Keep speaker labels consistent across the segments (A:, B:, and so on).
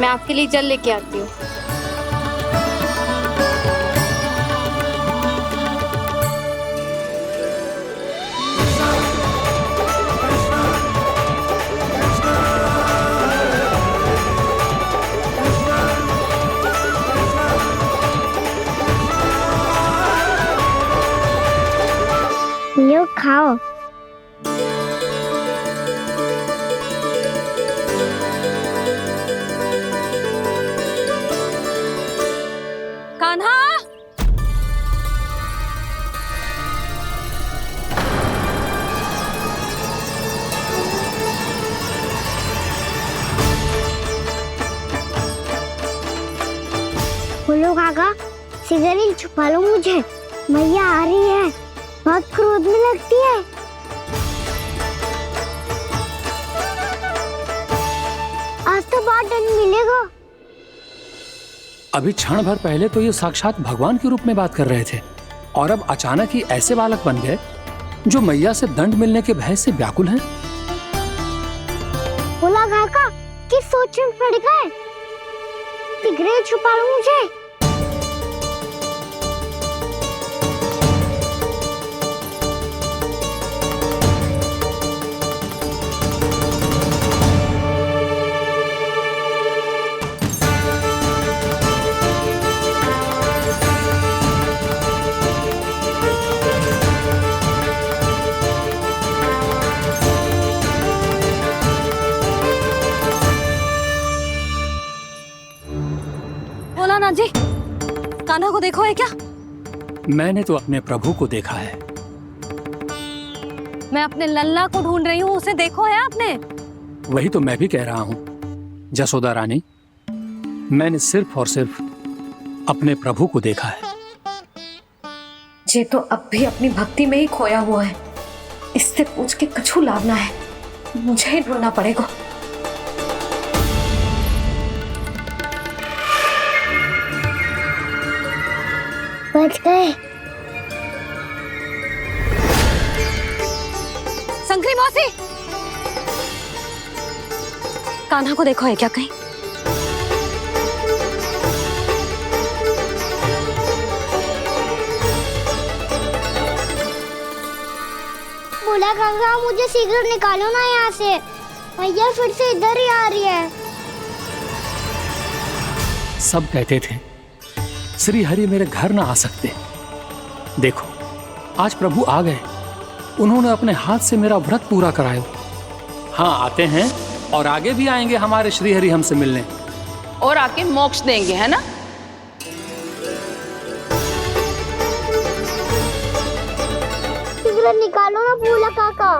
A: मैं आपके लिए जल लेके आती हूँ।
B: लो खाओ।
A: कान्हा,
B: बोलो काका, सिगरेट छुपा लो मुझे, मैया आ रही है, बहुत क्रोध में लगती है। आज तो बहुत दंड मिलेगा।
C: अभी क्षण भर पहले तो ये साक्षात भगवान के रूप में बात कर रहे थे और अब अचानक ही ऐसे बालक बन गए जो मैया से दंड मिलने के भय से व्याकुल हैं।
B: बोला काका कि सोच में पड़ गए, सिगरेट छुपा लो मुझे।
A: बोला ना जी, कान्हा को देखो है क्या?
C: मैंने तो अपने प्रभु को देखा है।
A: मैं अपने लल्ला को ढूंढ रही हूँ, उसे देखो है आपने?
C: वही तो मैं भी कह रहा हूँ जसोदा रानी, मैंने सिर्फ और सिर्फ अपने प्रभु को देखा है।
A: ये तो अब भी अपनी भक्ति में ही खोया हुआ है, इससे पूछ के कछु लाभ ना है, मुझे ही ढूंढना पड़ेगा।
B: बच गए।
A: संकरी मौसी, कान्हा को देखो है क्या कहीं?
B: बोला काका मुझे सिगरेट निकालो ना यहाँ से, मैया फिर से इधर ही आ रही है।
C: सब कहते थे श्री हरि मेरे घर ना आ सकते। देखो आज प्रभु आ गए, उन्होंने अपने हाथ से मेरा व्रत पूरा कराया। हाँ आते हैं और आगे भी आएंगे हमारे श्री हरि हमसे मिलने
D: और आके मोक्ष देंगे, है ना?
B: सिगरेट निकालो ना बोला काका,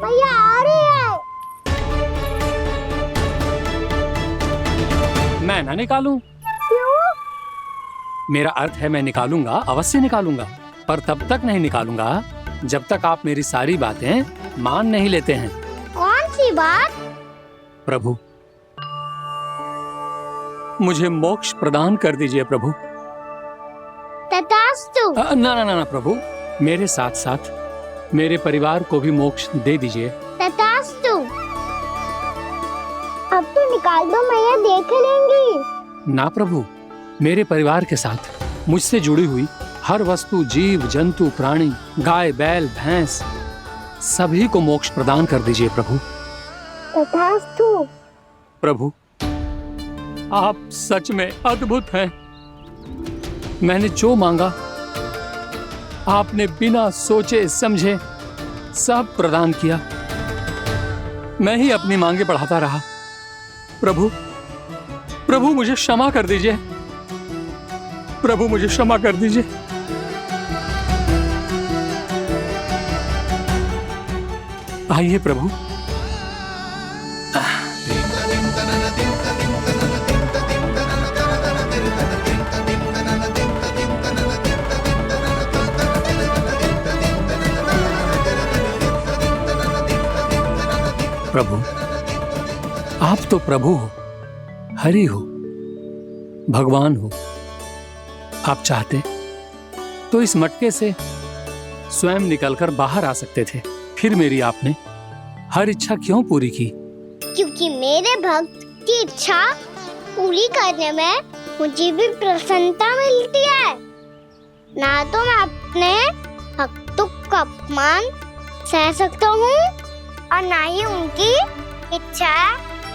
B: मैया आ रही है।
C: मैं ना निकालूं?
B: क्यों?
C: मेरा अर्थ है मैं निकालूंगा, अवश्य निकालूंगा, पर तब तक नहीं निकालूंगा जब तक आप मेरी सारी बातें मान नहीं लेते हैं।
B: कौन सी बात?
C: प्रभु मुझे मोक्ष प्रदान कर दीजिए प्रभु।
B: तथास्तु।
C: ना ना ना ना प्रभु, मेरे साथ साथ मेरे परिवार को भी मोक्ष दे दीजिए।
B: तथास्तु। अब तो निकाल दो, मैया देख लेंगी।
C: ना प्रभु, मेरे परिवार के साथ मुझसे जुड़ी हुई हर वस्तु, जीव जंतु, प्राणी, गाय बैल भैंस, सभी को मोक्ष प्रदान कर दीजिए प्रभु।
B: तथास्तु।
C: प्रभु आप सच में अद्भुत हैं। मैंने जो मांगा आपने बिना सोचे समझे सब प्रदान किया। मैं ही अपनी मांगे बढ़ाता रहा। प्रभु प्रभु मुझे क्षमा कर दीजिए, प्रभु मुझे क्षमा कर दीजिए। आइए प्रभु। प्रभु आप तो प्रभु हो, हरि हो, भगवान हो। आप चाहते तो इस मटके से स्वयं निकलकर बाहर आ सकते थे, फिर मेरी आपने हर इच्छा क्यों पूरी की?
B: क्योंकि मेरे भक्त की इच्छा पूरी करने में मुझे भी प्रसन्नता मिलती है। ना तो मैं अपने हक का अपमान सह सकता हूँ और ना ही उनकी इच्छा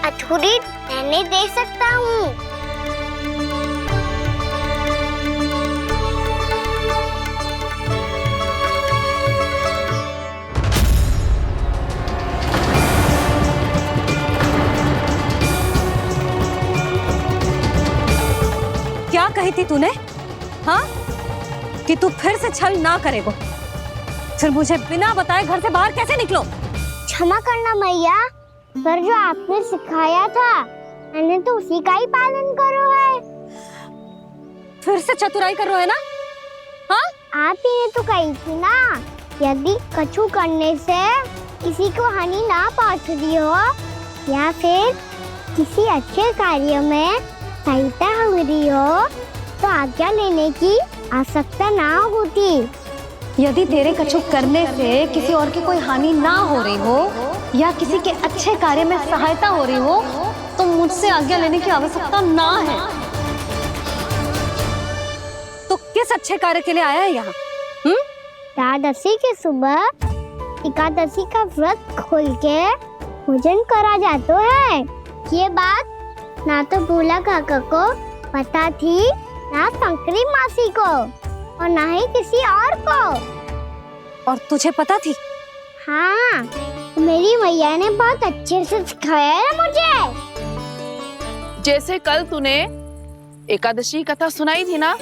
B: अधूरी रहने दे सकता हूँ।
A: क्या कही थी तूने? हाँ, कि तू फिर से छल ना करेगा। फिर मुझे बिना बताए घर से बाहर कैसे निकलो?
B: क्षमा करना मैया, पर जो आपने सिखाया था मैंने तो उसी का ही पालन करो है।
A: फिर से चतुराई कर रहे हो है ना? हाँ,
B: आप ही ने तो कही थी ना, यदि कछु करने से किसी को हानि ना पहुंच रही हो या फिर किसी अच्छे कार्य में सहायता हो रही हो तो आज्ञा लेने की आवश्यकता ना होती।
A: यदि तेरे कछु करने से किसी और की कोई हानि ना हो रही हो या किसी के अच्छे कार्य में सहायता हो रही हो तो मुझसे आज्ञा लेने की आवश्यकता ना है। तो किस अच्छे कार्य के लिए आया है यहाँ?
B: द्वादशी के सुबह एकादशी का व्रत खोल के भोजन करा जाता है। ये बात ना तो भोला काका को पता थी, ना शंकरी मासी को और ना ही किसी और को।
A: और तुझे पता थी?
B: हाँ, मेरी मैया ने बहुत अच्छे से सिखाया है मुझे।
D: जैसे कल तूने एकादशी कथा सुनाई थी ना,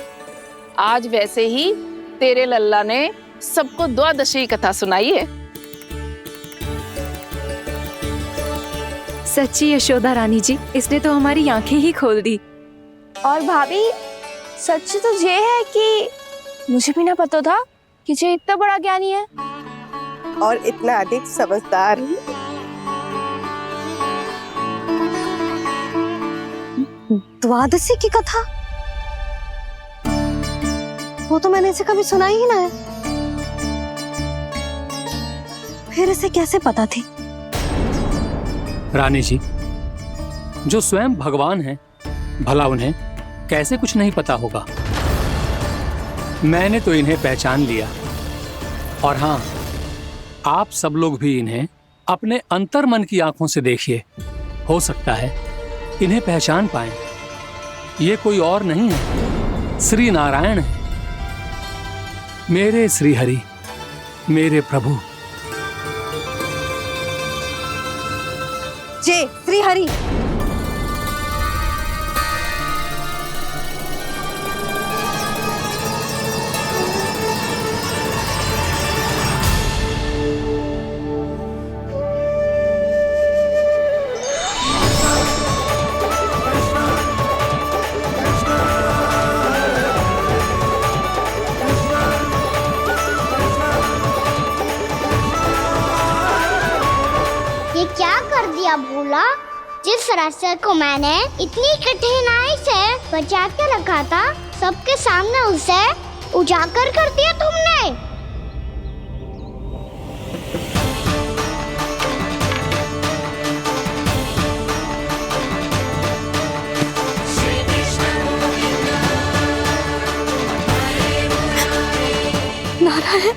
D: आज वैसे ही तेरे लल्ला ने सबको द्वादशी कथा सुनाई है।
E: सच्ची यशोदा रानी जी, इसने तो हमारी आंखें ही खोल दी।
F: और भाभी, सच तो ये है कि मुझे भी ना पता था कि ये इतना बड़ा ज्ञानी है
G: और इतना अधिक समझदार।
A: द्वादशी की कथा? वो तो मैंने इसे कभी सुना ही ना है। फिर इसे कैसे पता थी?
C: रानी जी, जो स्वयं भगवान हैं, भला उन्हें कैसे कुछ नहीं पता होगा। मैंने तो इन्हें पहचान लिया। और हाँ, आप सब लोग भी इन्हें अपने अंतर्मन की आंखों से देखिए, हो सकता है इन्हें पहचान पाएं। ये कोई और नहीं है, श्री नारायण है, मेरे श्री हरि, मेरे प्रभु।
A: जय श्री हरि।
B: ये क्या कर दिया भोला? जिस रास्ते को मैंने इतनी कठिनाई से बचा के रखा था, सबके सामने उसे उजागर कर दिया तुमने।
A: नारायण,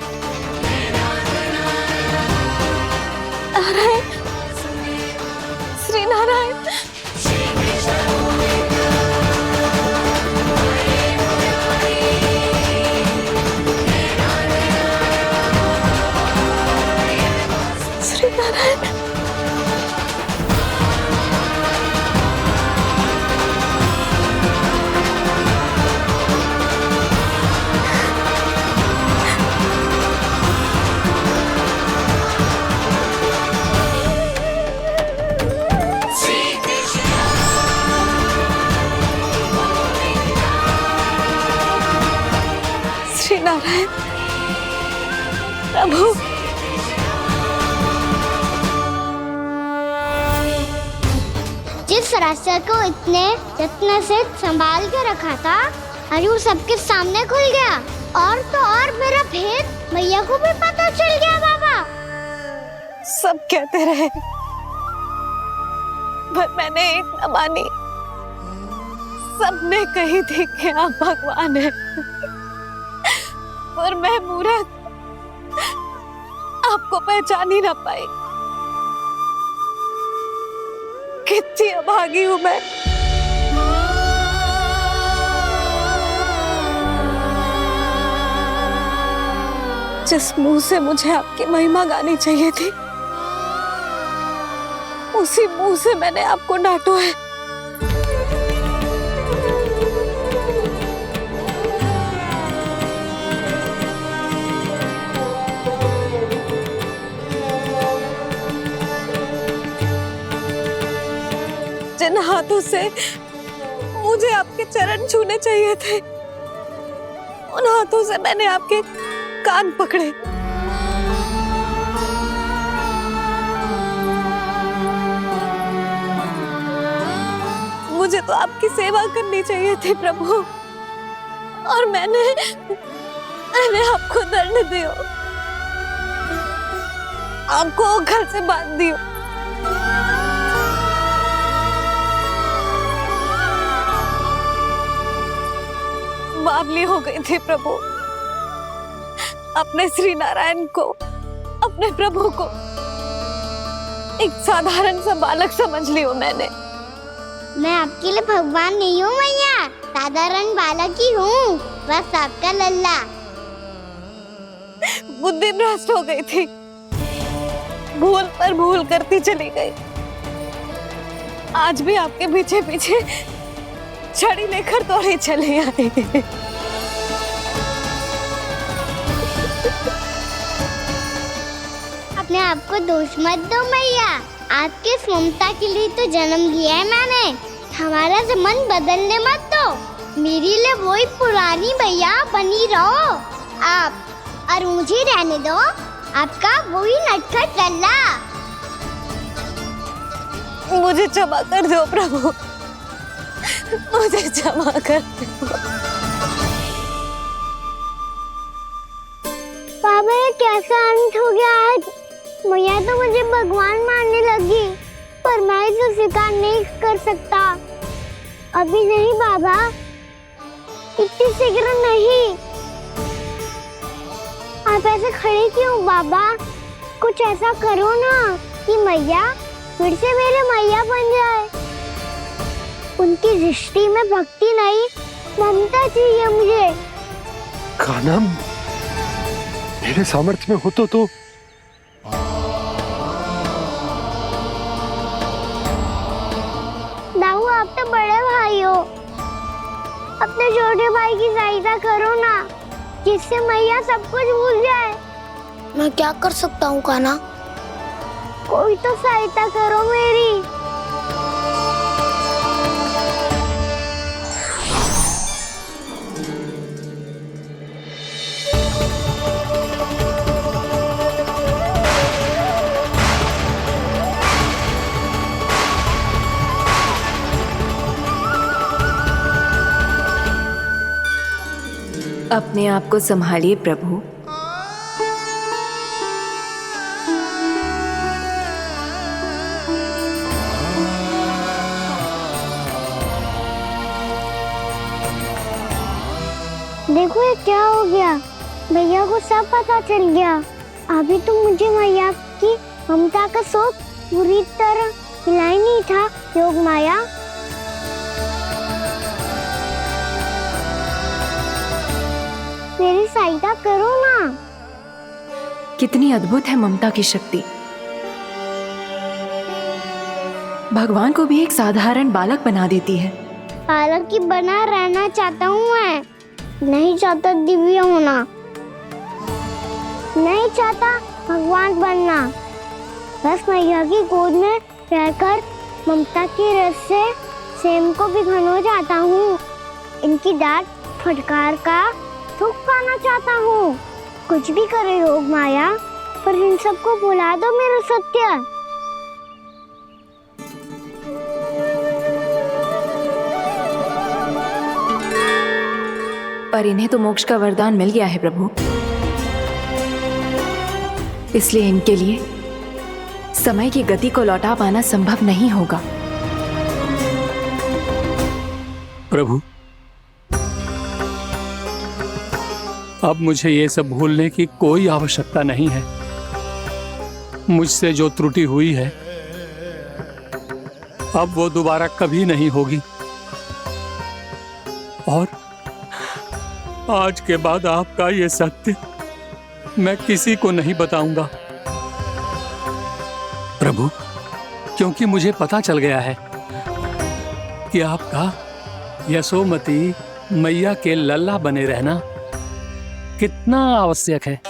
A: नारायण, श्री नारायण। श्री नारायण। श्री नारायण प्रभु।
B: जिस रास्ते को इतने यत्न से संभाल के रखा था, आज वो सबके सामने खुल गया। और तो और मेरा भेद मैया को भी पता चल गया। बाबा,
F: सब कहते रहे पर मैंने एक न मानी।
A: सबने कही थी कि आप भगवान हैं, पर मैं मूरत आपको पहचान ही ना पाई। कितनी अभागी हूं मैं। जिस मुंह से मुझे आपकी महिमा गानी चाहिए थी, उसी मुंह से मैंने आपको डांटा है। जिन हाथों से मुझे आपके चरण छूने चाहिए थे, उन हाथों से मैंने आपके कान पकड़े। मुझे तो आपकी सेवा करनी चाहिए थी प्रभु, और मैंने आपको दंड दियो, आपको घर से बांध दियो। बावली हो गई थी प्रभु। अपने श्री नारायण को, अपने प्रभु को एक साधारण सा बालक समझ लियो मैंने।
B: मैं आपके लिए भगवान नहीं हूँ मैया, साधारण बालक ही हूँ, बस आपका लल्ला।
A: बुद्धि भ्रष्ट हो गई थी, भूल पर भूल करती चली गई। आज भी आपके पीछे पीछे छड़ी लेकर दौड़े चले आए।
B: अपने आप को दोष मत दो मैया, आपके ममता के लिए तो जन्म लिया है मैंने। हमारा मन बदलने मत दो, मेरे लिए वही पुरानी भैया बनी रहो आप, और मुझे रहने दो आपका वही नटखट लल्ला।
A: मुझे क्षमा कर दो प्रभु, मुझे क्षमा कर दो।
B: बाबा ये कैसा अंत हो गया आज? मैया तो मुझे भगवान मानने लगी, पर मैं इसे स्वीकार नहीं कर सकता। अभी नहीं बाबा, इतनी शीघ्र नहीं। आप ऐसे खड़े क्यों बाबा? कुछ ऐसा करो ना कि मैया फिर से मेरे मैया बन जाए। उनकी दृष्टि में भक्ति नहीं, ममता चाहिए मुझे।
H: कान्हा, मेरे सामर्थ्य में हो तो
B: दाऊ, आप तो बड़े भाई हो, अपने छोटे भाई की सहायता करो ना, जिससे मैया सब कुछ भूल जाए।
I: मैं क्या कर सकता हूँ कान्हा?
B: कोई तो सहायता करो मेरी।
E: अपने आप को संभालिए प्रभु।
B: देखो ये क्या हो गया, भैया को सब पता चल गया। अभी तो मुझे मैया की ममता का शौक पूरी तरह मिला ही नहीं था। योग माया, मेरी सहायता करो ना।
E: कितनी अद्भुत है ममता की शक्ति। भगवान को भी एक साधारण बालक बना देती है।
B: बालक की बना रहना चाहता हूँ मैं, नहीं चाहता दिव्य होना, नहीं चाहता भगवान बनना। बस मैया की गोद में रहकर ममता की रस से सेम को भी घनो चाहता हूँ। इनकी डांट फटकार का सुख पाना चाहता हूँ। कुछ भी करे योग माया, पर इन सबको भुला दो मेरा सत्य।
E: पर इन्हें तो मोक्ष का वरदान मिल गया है प्रभु, इसलिए इनके लिए समय की गति को लौटा पाना संभव नहीं होगा।
C: प्रभु, अब मुझे ये सब भूलने की कोई आवश्यकता नहीं है। मुझसे जो त्रुटि हुई है अब वो दोबारा कभी नहीं होगी, और आज के बाद आपका ये सत्य मैं किसी को नहीं बताऊंगा प्रभु, क्योंकि मुझे पता चल गया है कि आपका यशोमती मैया के लल्ला बने रहना कितना आवश्यक है।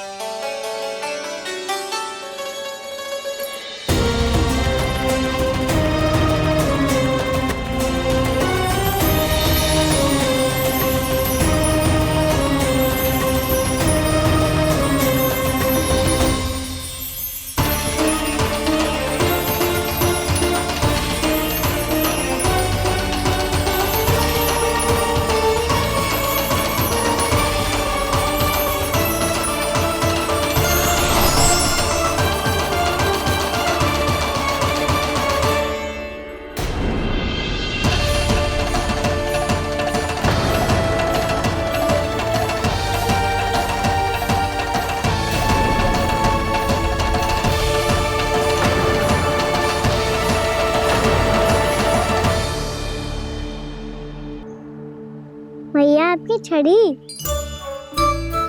B: मैया आपकी छड़ी।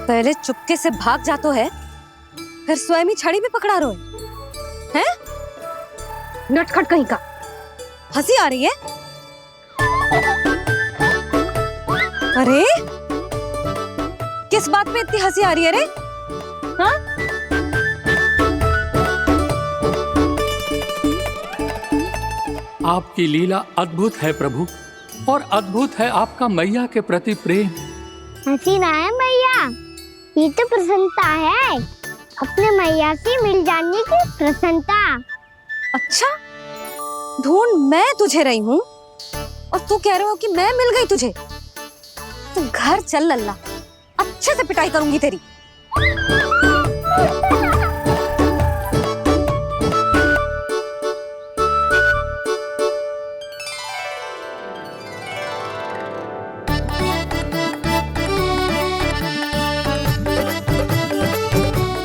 A: पहले चुपके से भाग जातो है, फिर स्वयं ही छड़ी भी पकड़ा रोए हैं? नटखट कहीं का। हंसी आ रही है? अरे किस बात पे इतनी हंसी आ रही है रे? हाँ?
C: आपकी लीला अद्भुत है प्रभु, और अद्भुत है आपका मैया के प्रति प्रेम।
B: हंसी ना है मैया, ये तो प्रसन्नता है, अपने मैया से मिल जाने की प्रसन्नता।
A: अच्छा, ढूंढ मैं तुझे रही हूँ और तू कह रहे हो कि मैं मिल गई तुझे? तू घर चल लल्ला, अच्छे से पिटाई करूंगी तेरी।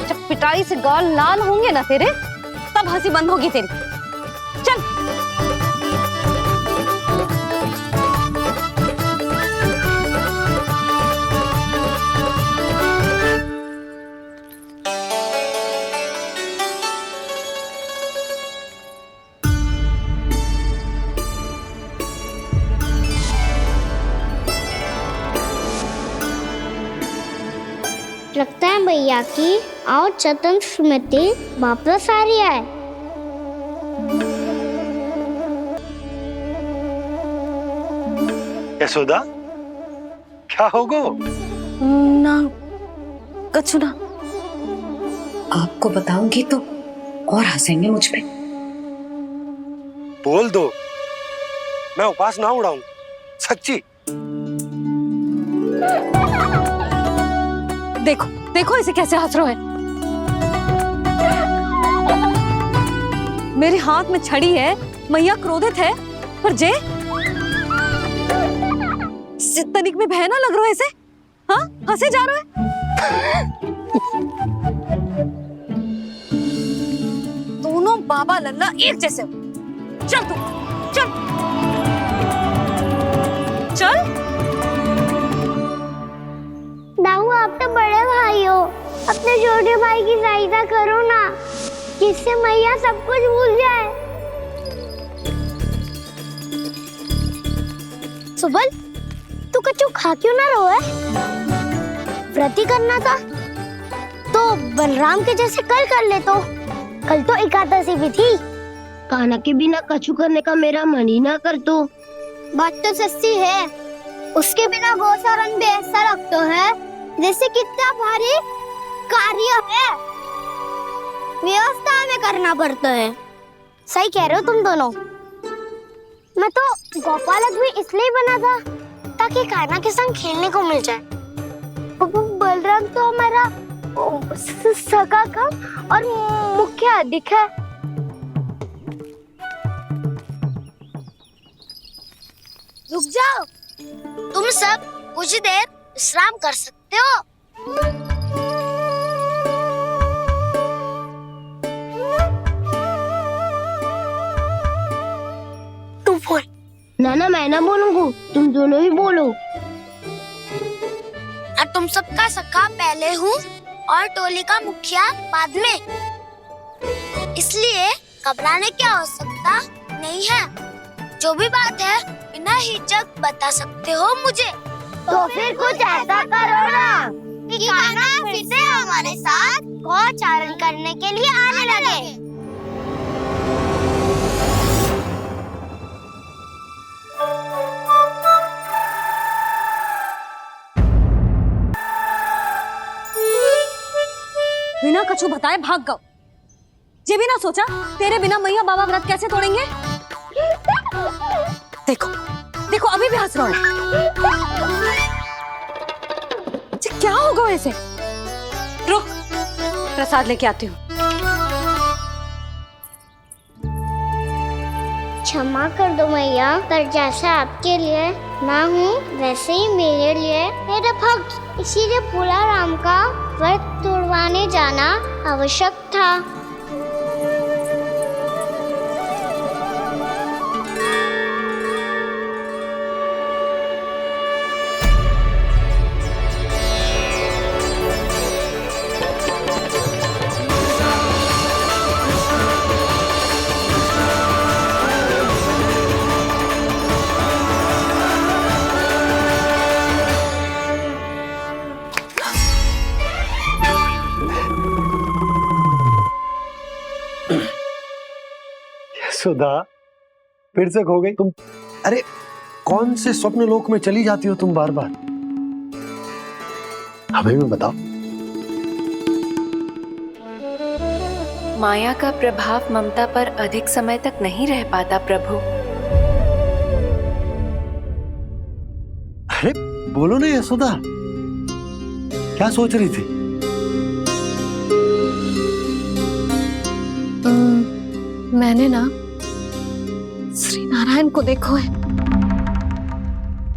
A: जब पिटाई से गाल लाल होंगे ना तेरे, तब हंसी बंद होगी तेरी। चल।
B: लगता है भैया की और चतन स्मृति वापस आ रही है।
H: यशोदा, क्या होगो?
A: ना कछु ना।
E: आपको बताऊंगी तो और हंसेंगे मुझ पे।
H: बोल दो, मैं उपवास ना उड़ाऊं, सच्ची।
A: देखो देखो इसे कैसे हंस रहा है। मेरे हाथ में छड़ी है, मैया क्रोधित है, पर जे तनिक में भय ना लग रहा है इसे? हाँ, हंसे जा रहा है। दोनों बाबा लल्ला एक जैसे हो। चल तू, चल चल।
B: दाऊ, आप तो बड़े भाई हो, अपने छोटे भाई की सहायता करो ना, जिससे मैया सब कुछ भूल जाए। सुबल, तू कच्चू खा क्यों ना रो है? व्रत ही करना था तो बलराम के जैसे कल कर ले। तो कल तो एकादशी भी थी।
I: कान्हा के बिना कछु करने का मेरा मन ही ना कर। तो
B: बात तो सच्ची है, उसके बिना गोचारण भी ऐसा लगता है जैसे कितना भारी कार्य है, व्यवस्था में करना पड़ता है। सही कह रहे हो तुम दोनों। मैं तो गोपालक भी इसलिए बना था ताकि कान्हा के संग खेलने को मिल जाए। बलराम तो हमारा सगा कम और मुख्य अधिक है।
I: रुक जाओ,
B: तुम सब कुछ देर विश्राम कर सकते हो।
F: तू बोल।
I: नाना मैं ना बोलूंगा, तुम दोनों ही बोलो।
B: और तुम सबका सखा पहले हूँ और टोली का मुखिया बाद में, इसलिए घबराने की आवश्यकता नहीं है। जो भी बात है बिना हिचक बता सकते हो मुझे। तो फिर कुछ ऐसा करो ना कि कान्हा फिर से हमारे साथ गौचारण करने के लिए आने लगे।
A: बिना कछु बताए भाग गओ। ये भी ना सोचा तेरे बिना मैया बाबा व्रत कैसे तोड़ेंगे। देखो देखो अभी भी हंस रहा है। क्या होगा वैसे? रुक, प्रसाद लेके आती हूँ।
B: क्षमा कर दो मैया, पर जैसा आपके लिए ना हूँ वैसे ही मेरे लिए मेरा भक्त, इसीलिए भोला राम का व्रत तोड़वाने जाना आवश्यक था।
H: सुधा, फिर से खो गई तुम। अरे कौन से स्वप्न लोक में चली जाती हो तुम बार बार? हमें भी बताओ।
J: माया का प्रभाव ममता पर अधिक समय तक नहीं रह पाता प्रभु।
H: अरे बोलो ना यशोदा, क्या सोच रही थी?
A: मैंने ना श्री नारायण को देखो है।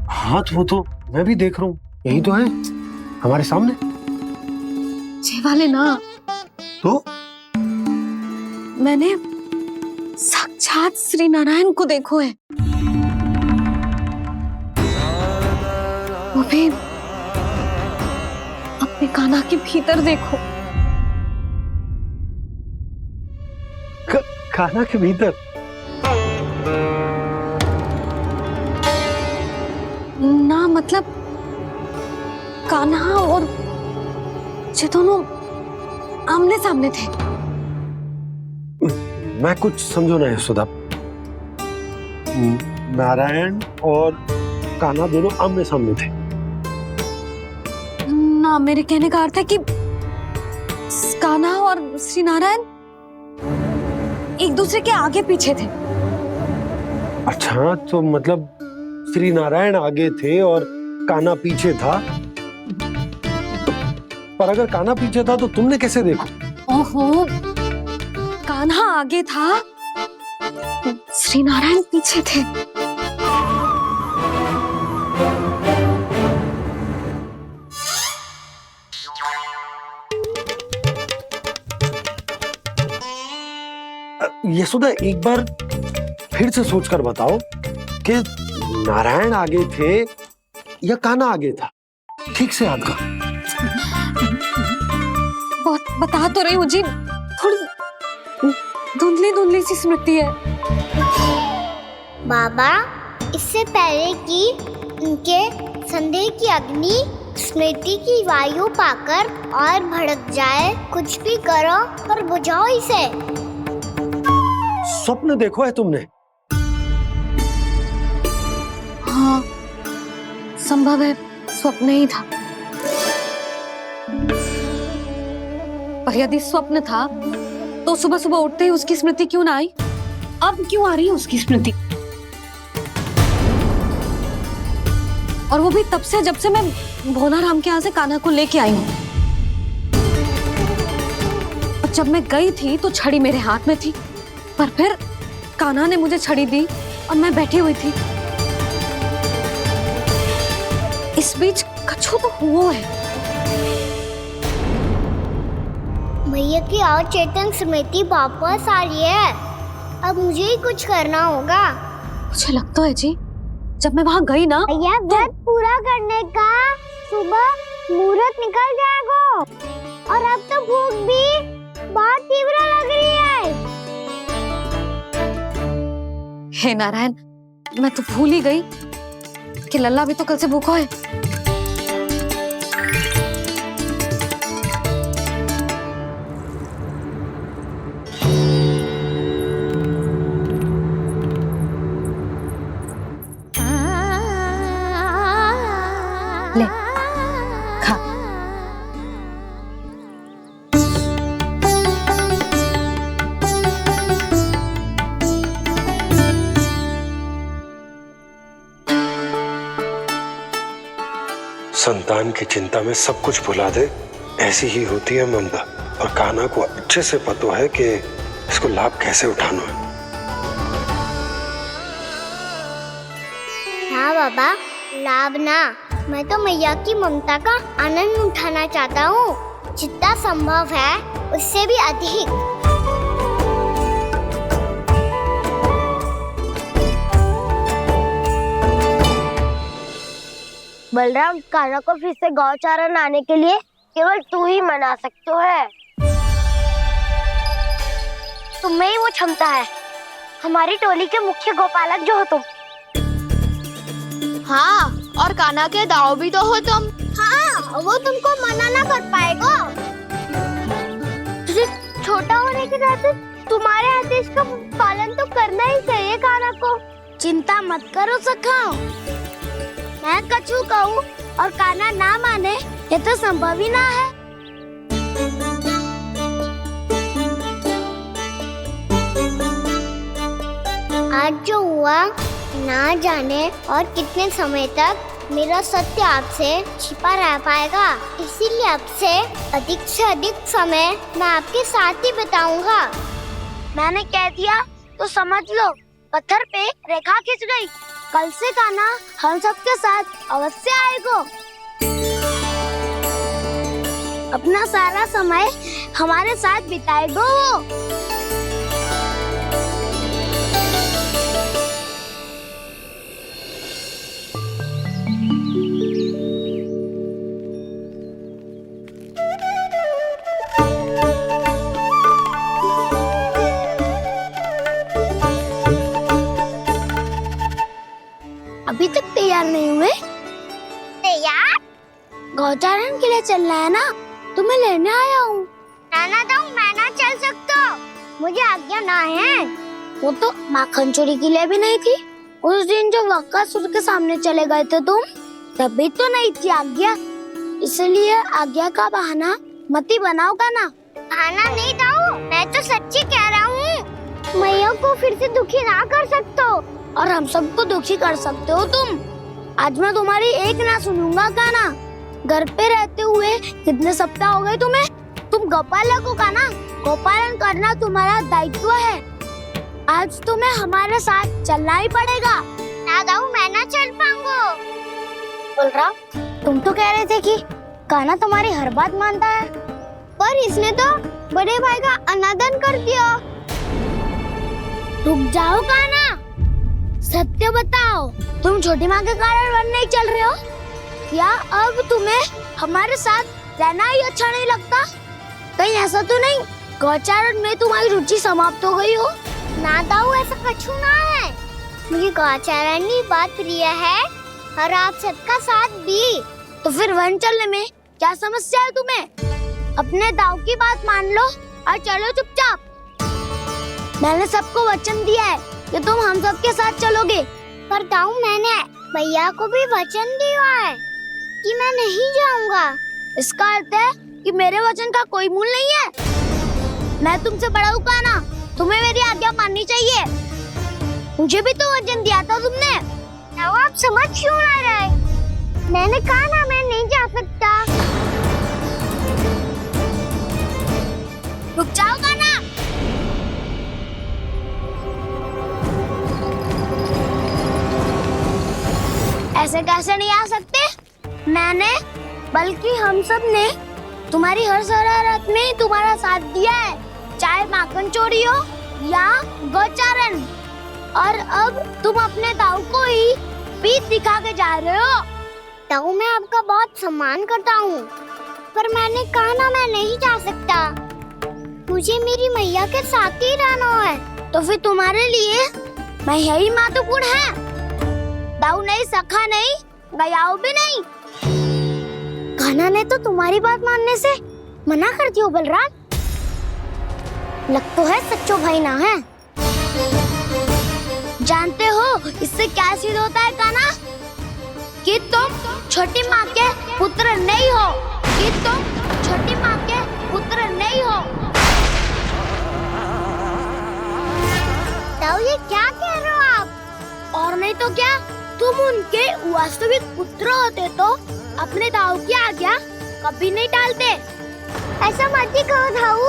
H: हाँ वो तो मैं भी देख रहा हूँ, यही तो है हमारे सामने।
A: ये वाले ना,
H: तो
A: मैंने साक्षात श्री नारायण को देखो है, वो भी अपने कान्हा के भीतर देखो।
H: कान्हा के भीतर?
A: ना मतलब कान्हा और ये दोनों आमने सामने थे।
H: मैं कुछ समझो ना यशोदा। नारायण और कान्हा दोनों आमने सामने थे?
A: ना, मेरे कहने का अर्थ है कि कान्हा और श्री नारायण एक दूसरे के आगे पीछे थे।
H: अच्छा, तो मतलब श्री नारायण आगे थे और कान्हा पीछे था। पर अगर कान्हा पीछे था तो तुमने कैसे देखा?
A: ओहो, कान्हा आगे था, श्री नारायण पीछे थे।
H: यशोदा, एक बार फिर से सोचकर बताओ कि नारायण आगे थे या कान्हा आगे था? ठीक से याद कर।
A: बहुत बता तो रही हूँ जी, थोड़ी धुंधली धुंधली सी स्मृति है।
B: बाबा, इससे पहले कि उनके संदेह की अग्नि स्मृति की वायु पाकर और भड़क जाए, कुछ भी करो पर बुझाओ इसे।
H: स्वप्न देखो है तुमने?
A: हाँ, संभव है स्वप्न ही था। पर यदि स्वप्न था तो सुबह सुबह उठते ही उसकी स्मृति क्यों ना आई? अब क्यों आ रही है उसकी स्मृति? और वो भी तब से जब से मैं भोला राम के यहाँ से कान्हा को लेके आई हूँ। और जब मैं गई थी तो छड़ी मेरे हाथ में थी, पर फिर कान्हा ने मुझे छड़ी दी और मैं बैठी हुई थी। इस बीच कछु तो हुआ है।
B: भैया की और चेतन स्मृति वापस आ रही है। अब मुझे ही कुछ करना होगा।
A: मुझे लगता है जी, जब मैं वहाँ गई ना,
B: भैया व्रत पूरा करने का सुबह मुहूर्त निकल जाएगा और अब तो भूख भी बहुत तीव्र लग रही है।
A: हे नारायण, मैं तो भूल ही गई कि लल्ला भी तो कल से भूखा है। ले खा।
H: संतान की चिंता में सब कुछ भुला दे, ऐसी ही होती है ममता। और कान्हा को अच्छे से पता है कि इसको लाभ कैसे उठाना है।
B: हाँ बाबा, लाभ ना, मैं तो मैया की ममता का आनंद उठाना चाहता हूँ, जितना संभव है उससे भी अधिक।
I: बलराम, कान्हा को फिर से गौचारण आने के लिए केवल तू ही मना सकते है। तुम्हें ही वो क्षमता है, हमारी टोली के मुख्य गोपालक जो हो तुम।
F: हाँ, और कान्हा के दाव भी तो हो तुम।
B: हाँ, वो तुमको मना ना कर पाएगा।
I: तुझे छोटा होने के नाते तुम्हारे आदेश का पालन तो करना ही चाहिए कान्हा को। चिंता मत करो सखा, मैं कछु कहूँ और कान्हा ना माने, ये तो संभव ही ना है।
B: आज जो हुआ ना जाने और कितने समय तक मेरा सत्य आपसे छिपा रह पाएगा, इसीलिए आपसे अधिक से अधिक समय मैं आपके साथ ही बिताऊंगा।
I: मैंने कह दिया तो समझ लो, पत्थर पे रेखा खिंच गई। कल से कान्हा हम सबके साथ अवश्य आएगा। अपना सारा समय हमारे साथ बिताएगा वो। अभी तक तैयार नहीं हुए?
B: तैयार?
I: गौचारण के लिए चलना है ना, तुम्हें लेने आया हूँ।
B: नाना तो मैं ना चल सकता, मुझे आज्ञा ना है।
I: वो तो माखन चोरी के लिए भी नहीं थी। उस दिन जो वक्कासुर के सामने चले गए थे तुम, तभी तो नहीं थी आज्ञा। इसलिए आज्ञा का बहाना मत ही बनाओ कान्हा।
B: बहाना नहीं दाऊ, मैं तो सच्ची कह रहा हूँ। मैया को फिर से दुखी ना कर सकते हो
I: और हम सबको दुखी कर सकते हो तुम। आज मैं तुम्हारी एक ना सुनूंगा कान्हा। घर पे रहते हुए कितने सप्ताह हो गए तुम्हें? तुम गोपालक हो कान्हा, गोपालन करना तुम्हारा दायित्व है। आज तुम्हें हमारे साथ चलना ही पड़ेगा।
B: ना दाऊ, मैं ना चल पाऊंगा।
I: बलराम, तुम तो कह रहे थे कि कान्हा तुम्हारी हर बात मानता है,
B: पर इसने तो बड़े भाई का अनादर कर दिया।
I: रुक जाओ कान्हा, सत्य बताओ, तुम छोटी माँ के कारण वन नहीं चल रहे हो या अब तुम्हें हमारे साथ रहना ही अच्छा नहीं लगता? कहीं ऐसा तो नहीं गौचारण में तुम्हारी रुचि समाप्त हो गई हो?
B: ना दाऊ, ऐसा कछु ना है। मुझे गौचारण की बात प्रिय है और आप सबका साथ भी।
I: तो फिर वन चलने में क्या समस्या है तुम्हें? अपने दाऊ की बात मान लो और चलो चुपचाप। मैंने सबको वचन दिया है कि तुम हम सबके साथ चलोगे।
B: पर दाऊ, मैंने भैया को भी वचन दिया है कि मैं नहीं जाऊंगा।
I: इसका अर्थ है कि मेरे वचन का कोई मूल नहीं है। मैं तुमसे बड़ा हूँ कान्हा, तुम्हें मेरी आज्ञा माननी चाहिए। मुझे भी तो वचन दिया था तुमने।
B: दाऊ, आप समझ क्यों ना रहे? मैंने कहा ना मैं नहीं जा सकता।
I: रुक जाओ कान्हा। ऐसे कैसे नहीं आ सकते? मैंने बल्कि हम सब ने तुम्हारी हर शरारत में तुम्हारा साथ दिया है, चाहे माखन चोरी हो या गौचारण। और अब तुम अपने ताऊ को ही पीठ दिखा के जा रहे हो। ताऊ, मैं आपका बहुत सम्मान करता हूँ, पर मैंने कहा ना मैं नहीं जा सकता। मुझे मेरी मैया के साथ ही रहना है। तो फिर तुम्हारे लिए मैं यही महत्वपूर्ण है। ताऊ नहीं, सखा नहीं, गयाऊ भी नहीं। कान्हा ने तो तुम्हारी बात मानने से मना कर दियो बलराम। लग तो है सच्चो भाई ना है। जानते हो इससे क्या सिद्ध होता है कान्हा? कि तुम छोटी माँ के पुत्र नहीं हो, कि तुम छोटी माँ के पुत्र नहीं हो। ताऊ, ये क्या कह रहे हो आप? और नहीं तो क्या, तुम उनके वास्तविक पुत्र होते तो अपने ताऊ की आज्ञा कभी नहीं टालते। ऐसा मत ही कहो ताऊ,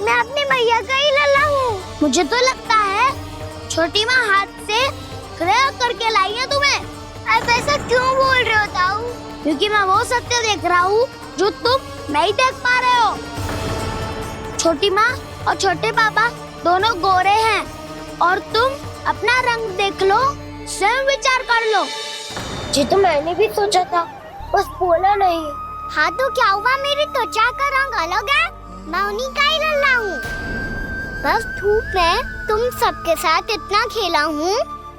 I: मैं अपनी मैया का ही लल्ला हूँ। मुझे तो लगता है छोटी माँ हाथ से क्रय करके लाई है तुम्हें। अब ऐसा क्यों बोल रहे हो ताऊ? क्योंकि मैं वो सत्य देख रहा हूँ जो तुम नहीं देख पा रहे हो। छोटी माँ और छोटे पापा दोनों गोरे हैं, और तुम अपना रंग देख लो, स्वयं विचार कर लो। जी तो मैंने भी सोचा था, बस बोला नहीं। हाँ तो क्या हुआ, मेरी त्वचा का रंग अलग है, मैं उन्हीं का ही लल्ला हूँ। बस धूप में तुम सबके साथ इतना खेला हूँ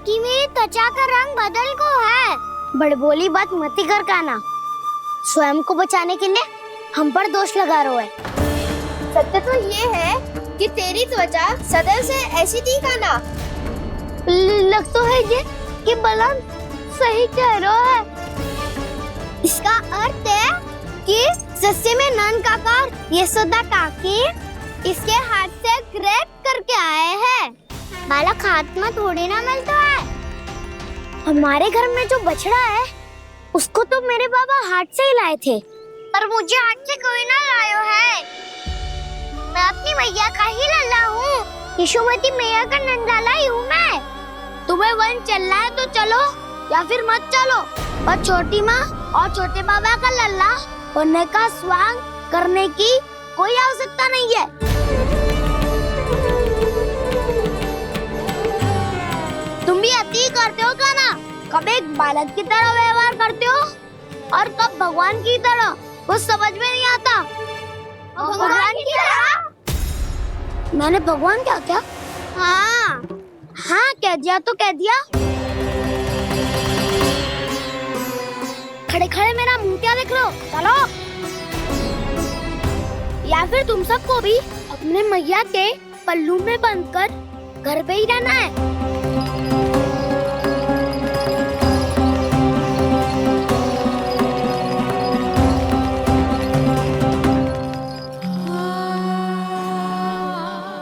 I: कि मेरी त्वचा का रंग बदल को है। बड़बोली बात मत ही कर कान्हा, स्वयं को बचाने के लिए हम पर दोष लगा रहे हो।
F: सत्य तो ये है कि तेरी त्वचा सदैव से ऐसी थी कान्हा।
I: लग तो है ये कि बलराम सही कह रहा है। इसका अर्थ है कि सस्ते में नन काका यशोदा काकी इसके हाथ से ग्रेट करके आए हैं। बालक हाथ में थोड़ी ना मिलता है। हमारे घर में जो बछड़ा है उसको तो मेरे बाबा हाथ से ही लाए थे, पर मुझे हाथ से कोई ना लायो है। मैं अपनी मैया का ही लल्ला हूँ, यशोमती मैया का नंदलाला ही हूँ मैं। तुम्हें वन चलना है तो चलो, या फिर मत चलो, और छोटी माँ और छोटे बाबा का लल्ला होने का स्वांग करने की कोई आवश्यकता नहीं है। तुम भी अति करते हो कान्हा, कब एक बालक की तरह व्यवहार करते हो और कब भगवान की तरह, कुछ समझ में नहीं आता। भगवान की तरह? मैंने भगवान क्या क्या? हाँ हाँ, कह दिया तो कह दिया। खड़े खड़े मेरा मुंह क्या देख लो, चलो। या फिर तुम सबको भी अपने मैया के पल्लू में बंधकर घर पे ही रहना है।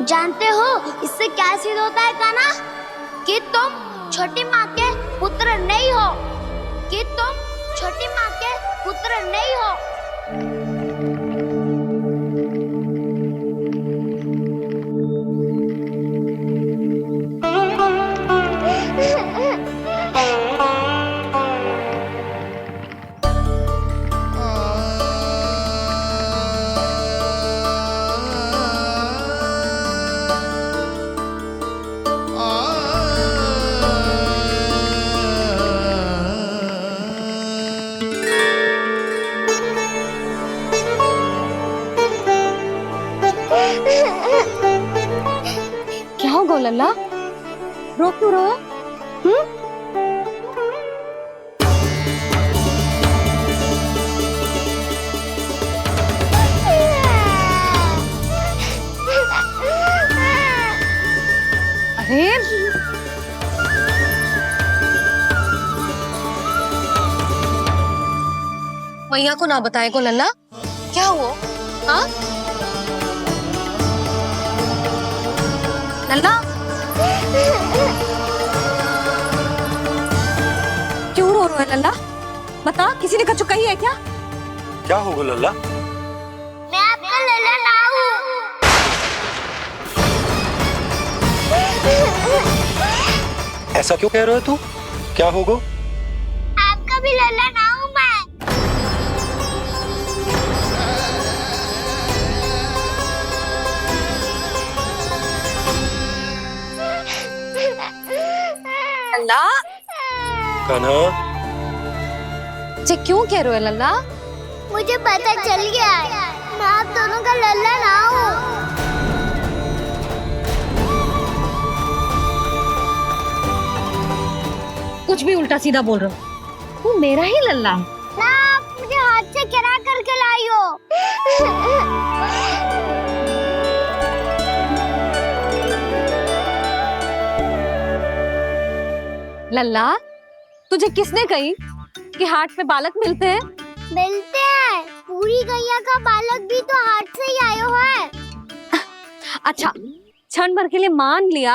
I: जानते हो इससे क्या सिद्ध होता है कान्हा? कि तुम छोटी माँ के पुत्र नहीं हो, कि तुम छोटी माँ के पुत्र नहीं हो।
A: क्या हो गो लल्ला, रो क्यों रहे हो? अरे मैया को ना बताए को लल्ला, क्या हुआ? हाँ लल्ला, क्यों रो रहा है लल्ला? बता, किसी ने कछु कही है क्या?
H: क्या होगा लल्ला?
I: मैं आपका लल्ला ना हूँ।
H: ऐसा क्यों कह रहे हो तू? क्या होगा?
I: आपका भी लल्ला ना हूँ मैं।
J: लल्ला
H: कान्हा,
A: जे क्यों कह रहे हो लल्ला?
B: मुझे पता चल गया है, मैं आप दोनों का लल्ला ना हूँ।
A: कुछ भी उल्टा सीधा बोल रहे हो, तू मेरा ही लल्ला है।
B: ना, आप मुझे हाथ से गिरा करके लाई हो।
A: लल्ला, तुझे किसने कही कि हाट में बालक मिलते हैं?
B: मिलते हैं, पूरी गैया का बालक भी तो हाट से ही आयो है।
A: अच्छा, क्षण भर के लिए मान लिया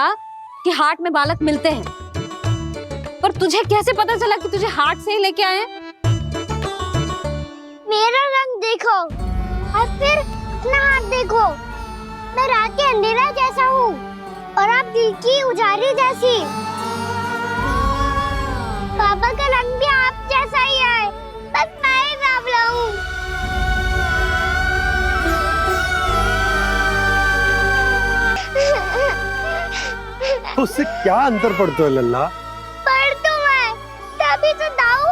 A: कि हाट में बालक मिलते हैं, पर तुझे कैसे पता चला कि तुझे हाट से ही लेके आए हैं?
B: मेरा रंग देखो और फिर अपना हाथ देखो। मैं रात के अंधेरा जैसा हूँ और आप दिल की उजाली जैसी। पापा का रंग भी आप जैसा ही है, बस मैं ही बावला हूँ।
H: उससे क्या अंतर पड़ता है लल्ला?
B: पर तो मैं तभी तो दाऊ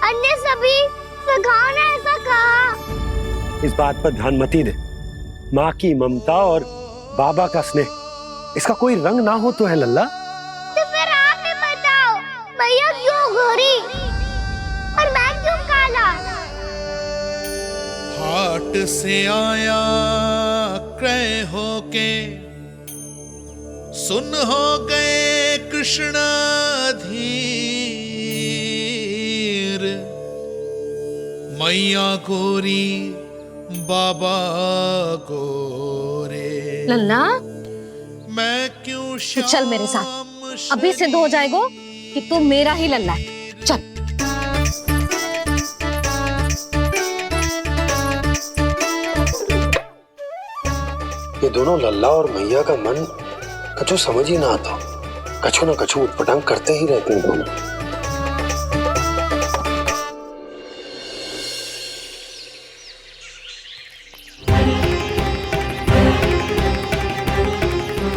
B: अन्य सभी सखाओ ने ऐसा कहा।
H: इस बात पर ध्यान मत ही दे। माँ की ममता और बाबा का स्नेह, इसका कोई रंग ना हो तो है लल्ला।
B: तो फिर आप ही बताओ, भैया क्यों गोरी और मैं क्यों काला?
K: हाट से आया क्रय होके, सुन हो गए कृष्णाधीर। मैया गोरी बाबा गोरे,
A: लल्ला,
K: मैं क्यों
A: तू चल मेरे साथ, अभी सिद्ध हो जाएगा कि तू मेरा ही लल्ला है। चल।
H: ये दोनों लल्ला और मैया का मन कछु समझ ही ना आता, कछु ना कछु उटपटांग करते ही रहते हैं दोनों।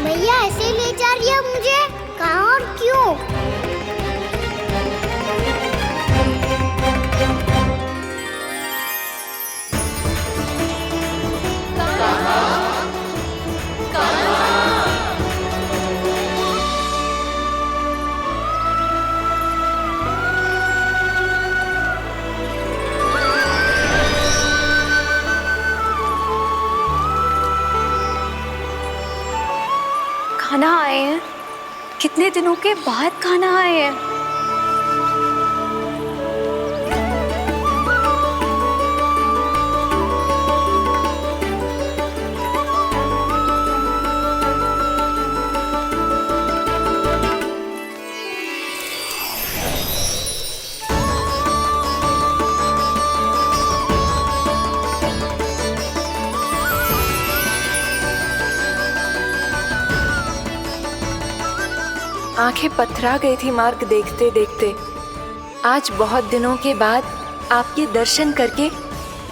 B: भैया ऐसे ले जा रही है मुझे, कहाँ और क्यों?
J: खाना आए हैं, कितने दिनों के बाद खाना आए हैं। आंखें पथरा गई थी मार्ग देखते देखते। आज बहुत दिनों के बाद आपके दर्शन करके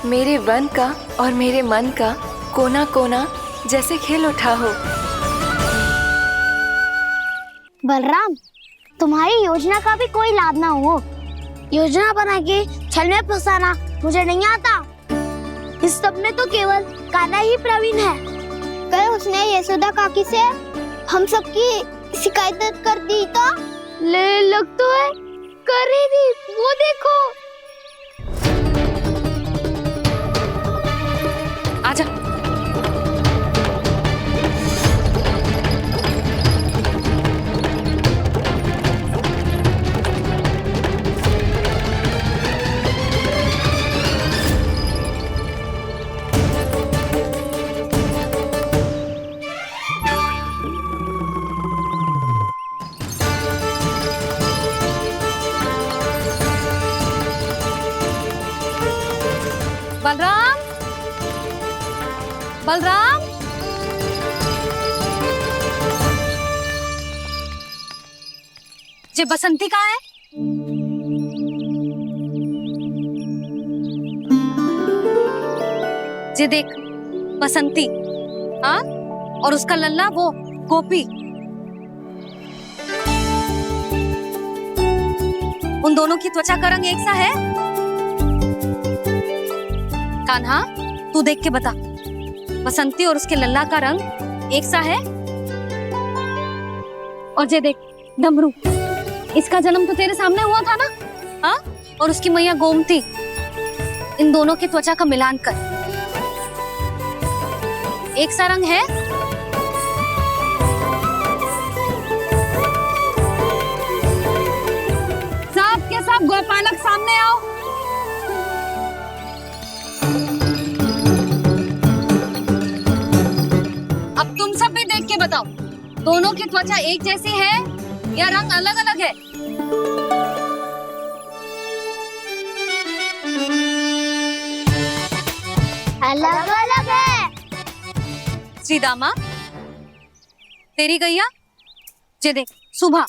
J: मेरे वन का और मेरे मन का कोना कोना जैसे खिल उठा हो।
B: बलराम, तुम्हारी योजना का भी कोई लाभ ना हो। योजना बना के छल में फंसाना मुझे नहीं आता। इस सब में तो केवल कान्हा ही प्रवीण है। कल उसने यशोदा काकी से हम सबकी शिकायत कर दी तो लग तो है कर ही दी, वो देखो।
A: आजा। बलराम, बलराम, जे बसंती कहाँ है? जे देख, बसंती, हाँ, और उसका लल्ला वो गोपी। उन दोनों की त्वचा का रंग एक सा है? कान्हा, तू देख के बता, बसंती और उसके लल्ला का रंग एक सा है? और ये देख डमरू, इसका जन्म तो तेरे सामने हुआ था ना? हाँ? और उसकी मैया गोमती, इन दोनों की त्वचा का मिलान कर, एक सा रंग है? सब के सब गोपालक सामने आओ। अब तुम सब भी देख के बताओ, दोनों की त्वचा एक जैसी है या रंग अलग अलग है?
B: अलग अलग है।
A: श्रीदामा, तेरी गैया, ये देख सुभा,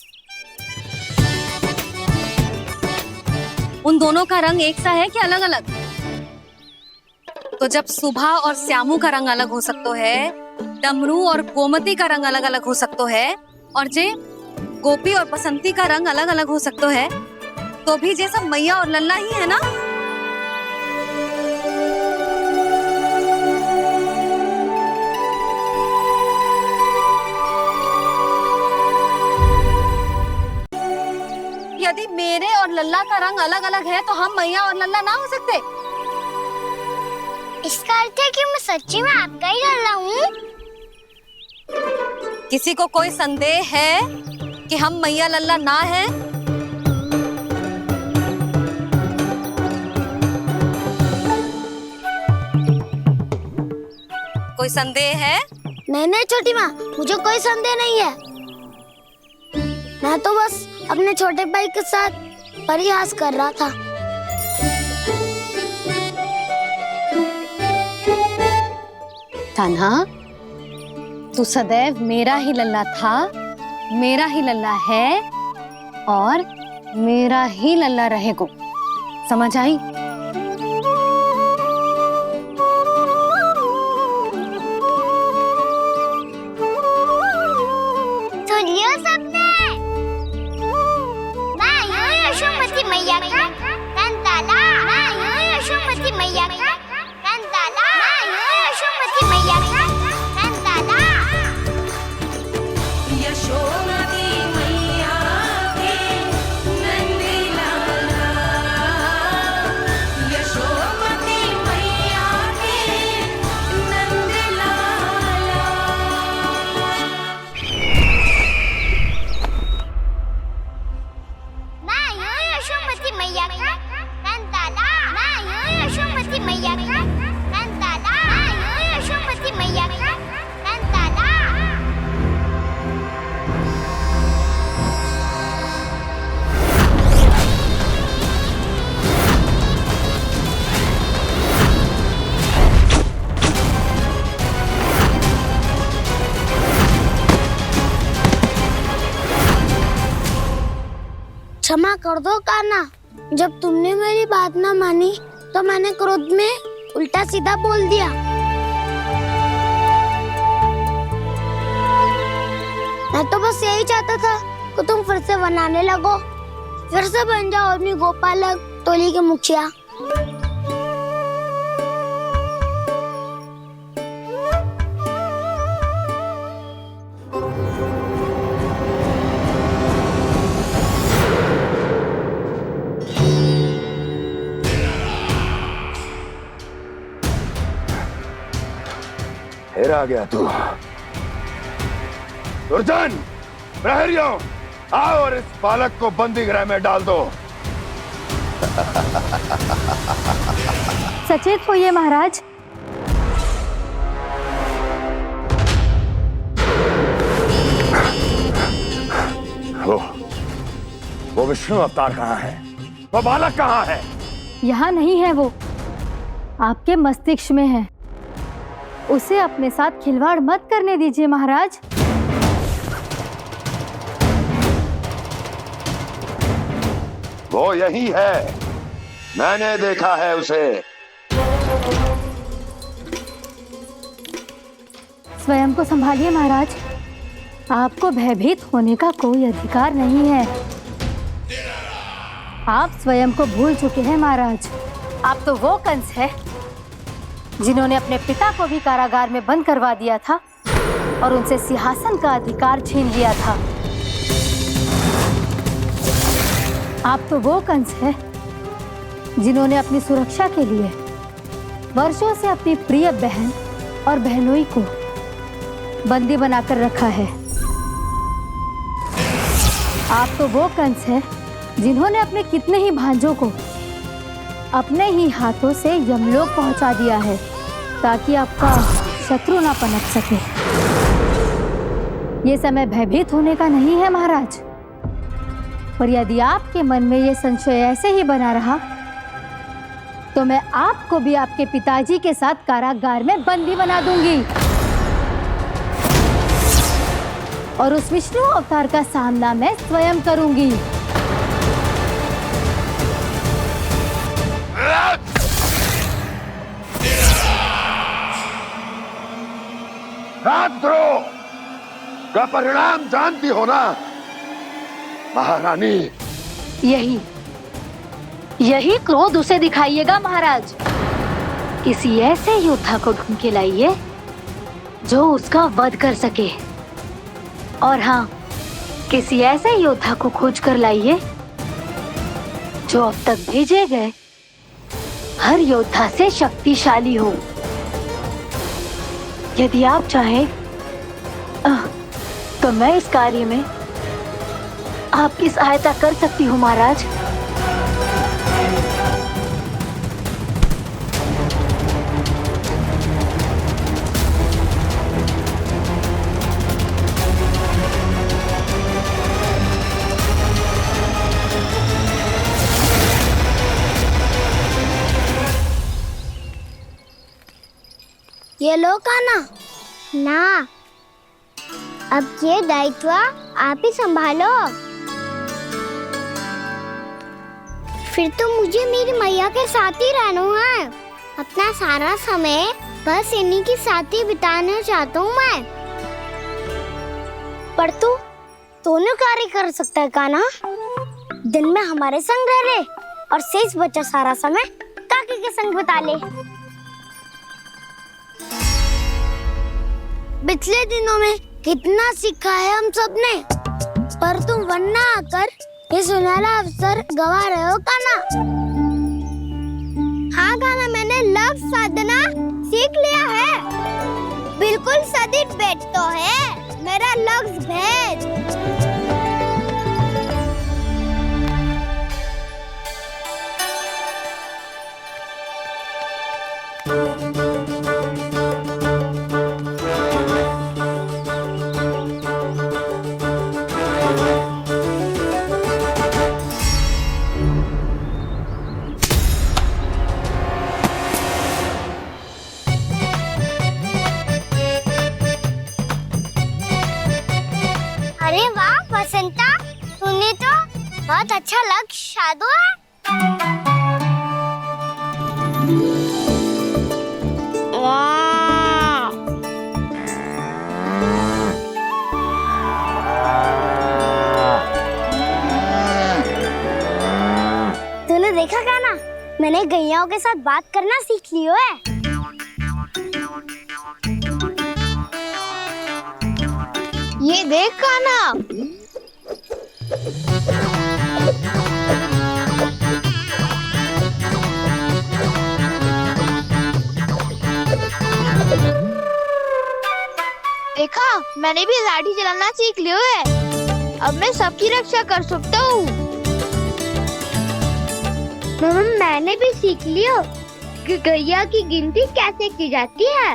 A: उन दोनों का रंग एक सा है कि अलग अलग? तो जब सुभा और श्यामू का रंग अलग हो सकता है, डमरू और गोमती का रंग अलग अलग हो सकता है, और जे गोपी और बसंती का रंग अलग अलग हो सकता है, तो भी जे सब मैया और लल्ला ही है ना? यदि मेरे और लल्ला का रंग अलग अलग है तो हम मैया और लल्ला ना हो सकते?
B: इसका अर्थ है कि मैं सच्ची में आपका ही लल्ला हूँ?
A: किसी को कोई संदेह है कि हम मैया लल्ला ना हैं? कोई संदेह है?
B: नहीं छोटी माँ, मुझे कोई संदेह नहीं है। मैं तो बस अपने छोटे भाई के साथ परिहास कर रहा था।
A: कान्हा, तू सदैव मेरा ही लल्ला था, मेरा ही लल्ला है और मेरा ही लल्ला रहेगा। समझ आई?
B: सुन लियो सबने, मैं हूँ यशोमती मैया का कंताला, मैं हूँ यशोमती मैया का कंताला, मैं हूँ यशोमती मैया का कंताला।
J: यशोमती मैया के नंदी लाला, यशोमती मैया के नंदी लाला।
B: मैं हूँ यशोमती मैया का कंताला, मैं हूँ यशोमती मैया का कंताला, मैं हूँ यशोमती मैया का कंताला। क्षमा कर दो कान्हा, जब तुमने मेरी बात ना मानी तो मैंने क्रोध में उल्टा सीधा बोल दिया। मैं तो बस यही चाहता था कि तुम फिर से बनाने लगो, फिर से बन जाओ अपनी गोपालक टोली के मुखिया।
H: फिर आ गया तू। दुर्जन, प्रहरियों, आओ और इस बालक को बंदी गृह में डाल दो।
A: सचेत होइए महाराज।
H: वो विष्णु अवतार कहाँ है? वो बालक कहाँ है?
A: यहाँ नहीं है वो, आपके मस्तिष्क में है। उसे अपने साथ खिलवाड़ मत करने दीजिए महाराज।
H: वो यही है, मैंने देखा है उसे।
A: स्वयं को संभालिए महाराज, आपको भयभीत होने का कोई अधिकार नहीं है।
L: आप स्वयं को भूल चुके हैं महाराज। आप तो वो कंस है जिन्होंने अपने पिता को भी कारागार में बंद करवा दिया था और उनसे सिंहासन का अधिकार छीन लिया था। आप तो वो कंस है जिन्होंने अपनी सुरक्षा के लिए वर्षों से अपनी प्रिय बहन और बहनोई को बंदी बनाकर रखा है। आप तो वो कंस है जिन्होंने अपने कितने ही भांजों को अपने ही हाथों से यमलोक पहुंचा दिया है ताकि आपका शत्रु ना पनप सके। ये समय भयभीत होने का नहीं है महाराज, पर यदि आपके मन में ये संशय ऐसे ही बना रहा तो मैं आपको भी आपके पिताजी के साथ कारागार में बंदी बना दूंगी और उस विष्णु अवतार का सामना मैं स्वयं करूंगी।
H: राजद्रोह का परिणाम जानती हो ना महारानी?
L: यही क्रोध उसे दिखाइएगा महाराज। किसी ऐसे योद्धा को ढूंढ के लाइए जो उसका वध कर सके, और हाँ, किसी ऐसे योद्धा को खोज कर लाइए जो अब तक भेजे गए हर योद्धा से शक्तिशाली हो। यदि आप चाहें तो मैं इस कार्य में आपकी सहायता कर सकती हूँ महाराज।
I: ये लो कान्हा। ना, अब ये दायित्व आप ही संभालो। फिर तो मुझे मेरी मैया के साथ ही रहना है। अपना सारा समय बस इन्हीं के साथ ही बिताना चाहता हूँ मैं। पर तू दोनों कार्य कर सकता है कान्हा। दिन में हमारे संग रह ले और शेष बचा सारा समय काकी के संग बिता ले। पिछले दिनों में कितना सीखा है हम सब ने, पर तुम वरना आकर ये सुनहरा अवसर गवा रहे हो कान्हा। हाँ कान्हा, मैंने लक्ष्य साधना सीख लिया है। बिल्कुल सदित भेद तो है मेरा लक्ष्य भेद। अरे वाह बसंता, तूने तो बहुत अच्छा लक्ष्य साधा है। वाह, तूने देखा कान्हा, मैंने गैयाओं के साथ बात करना सीख लियो है। ये देख कान्हा, देखा मैंने भी लाठी चलाना सीख लियो है। अब मैं सबकी रक्षा कर सकता हूँ। मैंने भी सीख लियो कि गैया की गिनती कैसे की जाती है।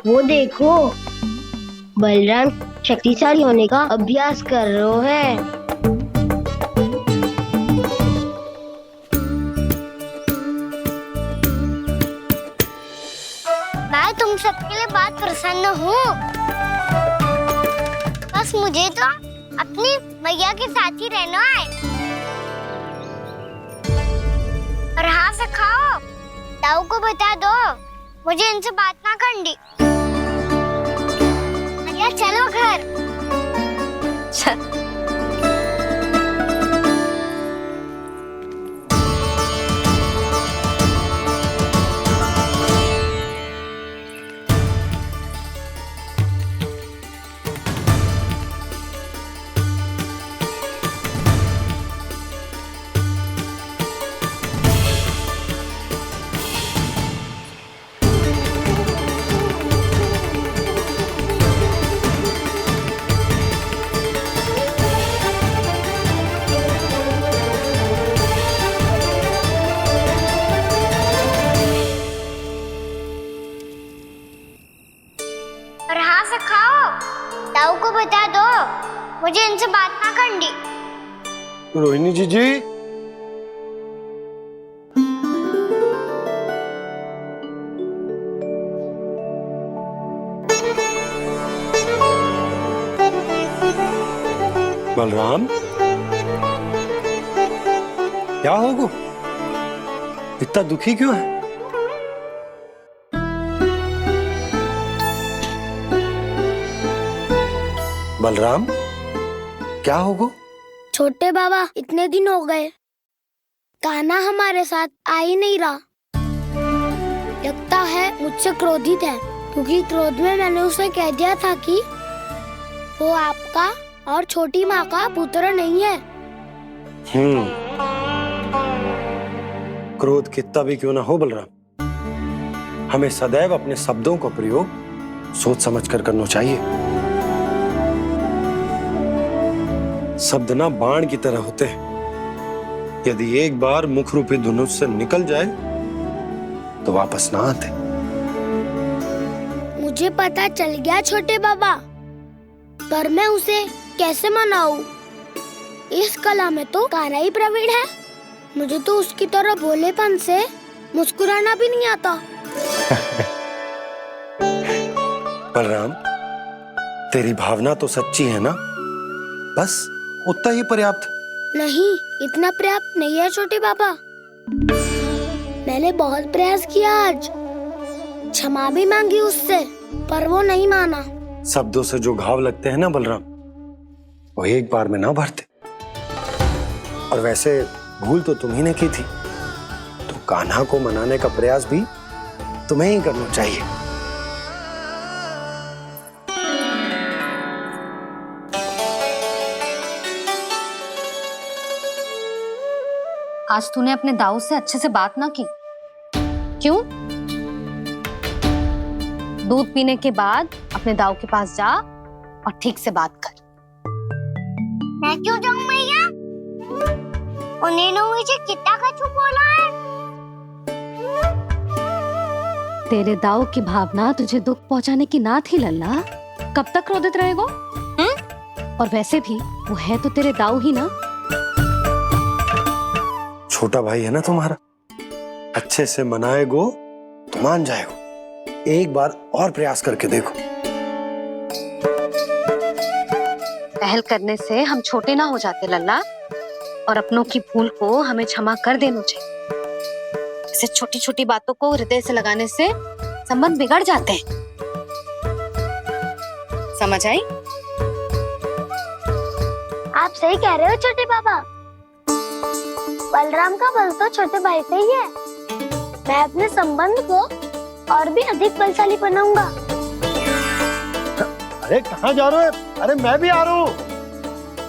I: वो देखो, बलराम शक्तिशाली होने का अभ्यास कर रहे हैं। मैं तुम सबके लिए बहुत प्रसन्न हूँ। बस मुझे तो अपनी मैया के साथ ही रहना है।
B: पर हाँ से खाओ। ताऊ को बता दो मुझे इनसे बात ना करनी। या चलो घर।
A: चल।
B: पर हाँ से खाओ। ताऊ को बता दो मुझे इनसे बात ना करनी।
H: रोहिणी जी बलराम, क्या होगा? इतना दुखी क्यों है? बलराम, क्या होगा?
B: छोटे बाबा, इतने दिन हो गए कान्हा हमारे साथ आ ही नहीं रहा। लगता है मुझसे क्रोधित है, क्योंकि क्रोध में मैंने उसे कह दिया था कि वो आपका और छोटी माँ का पुत्र नहीं है।
H: क्रोध कितना भी क्यों ना हो बलराम, हमें सदैव अपने शब्दों का प्रयोग सोच समझ कर करना चाहिए। शब्द ना बाण की तरह होते हैं, यदि एक बार मुख रूपी धनुष से निकल जाए तो वापस ना आते।
B: मुझे पता चल गया छोटे बाबा, पर मैं उसे कैसे मनाऊं? इस कला में तो कान्हा ही प्रवीण है। मुझे तो उसकी तरह भोलेपन से मुस्कुराना भी नहीं आता।
H: बलराम, तेरी भावना तो सच्ची है ना, बस उतना ही पर्याप्त।
B: नहीं, इतना पर्याप्त नहीं है छोटे बाबा। मैंने बहुत प्रयास किया आज, क्षमा भी मांगी उससे, पर वो नहीं माना।
H: शब्दों से जो घाव लगते हैं ना बलराम, वो एक बार में ना भरते। और वैसे भूल तो तुम्ही ने की थी, तो कान्हा को मनाने का प्रयास भी तुम्हें ही करना चाहिए।
A: आज तूने अपने दाऊ से अच्छे से बात ना की, क्यों? दूध पीने के बाद अपने दाऊ के पास जा और ठीक से बात कर।
B: मैं क्यों जाऊं मैया? उन्होंने मुझे कितना कछु बोला है।
A: तेरे दाऊ की भावना तुझे दुख पहुंचाने की ना थी लल्ला। कब तक क्रोधित रहेगो? और वैसे भी वो है तो तेरे दाऊ ही ना।
H: छोटा भाई है ना तुम्हारा, अच्छे से मनाएगो तो मान जाएगो। एक बार और प्रयास करके देखो।
A: पहल करने से हम छोटे ना हो जाते लल्ला, और अपनों की भूल को हमें क्षमा कर देना चाहिए। ऐसे छोटी छोटी बातों को हृदय से लगाने से संबंध बिगड़ जाते हैं। समझ आई?
B: आप सही कह रहे हो छोटे बाबा। बलराम का बल तो छोटे भाई से ही है। मैं अपने संबंध को और भी अधिक बलशाली बनाऊंगा।
H: अरे कहाँ जा रहे हो? अरे मैं भी आ रहा हूँ।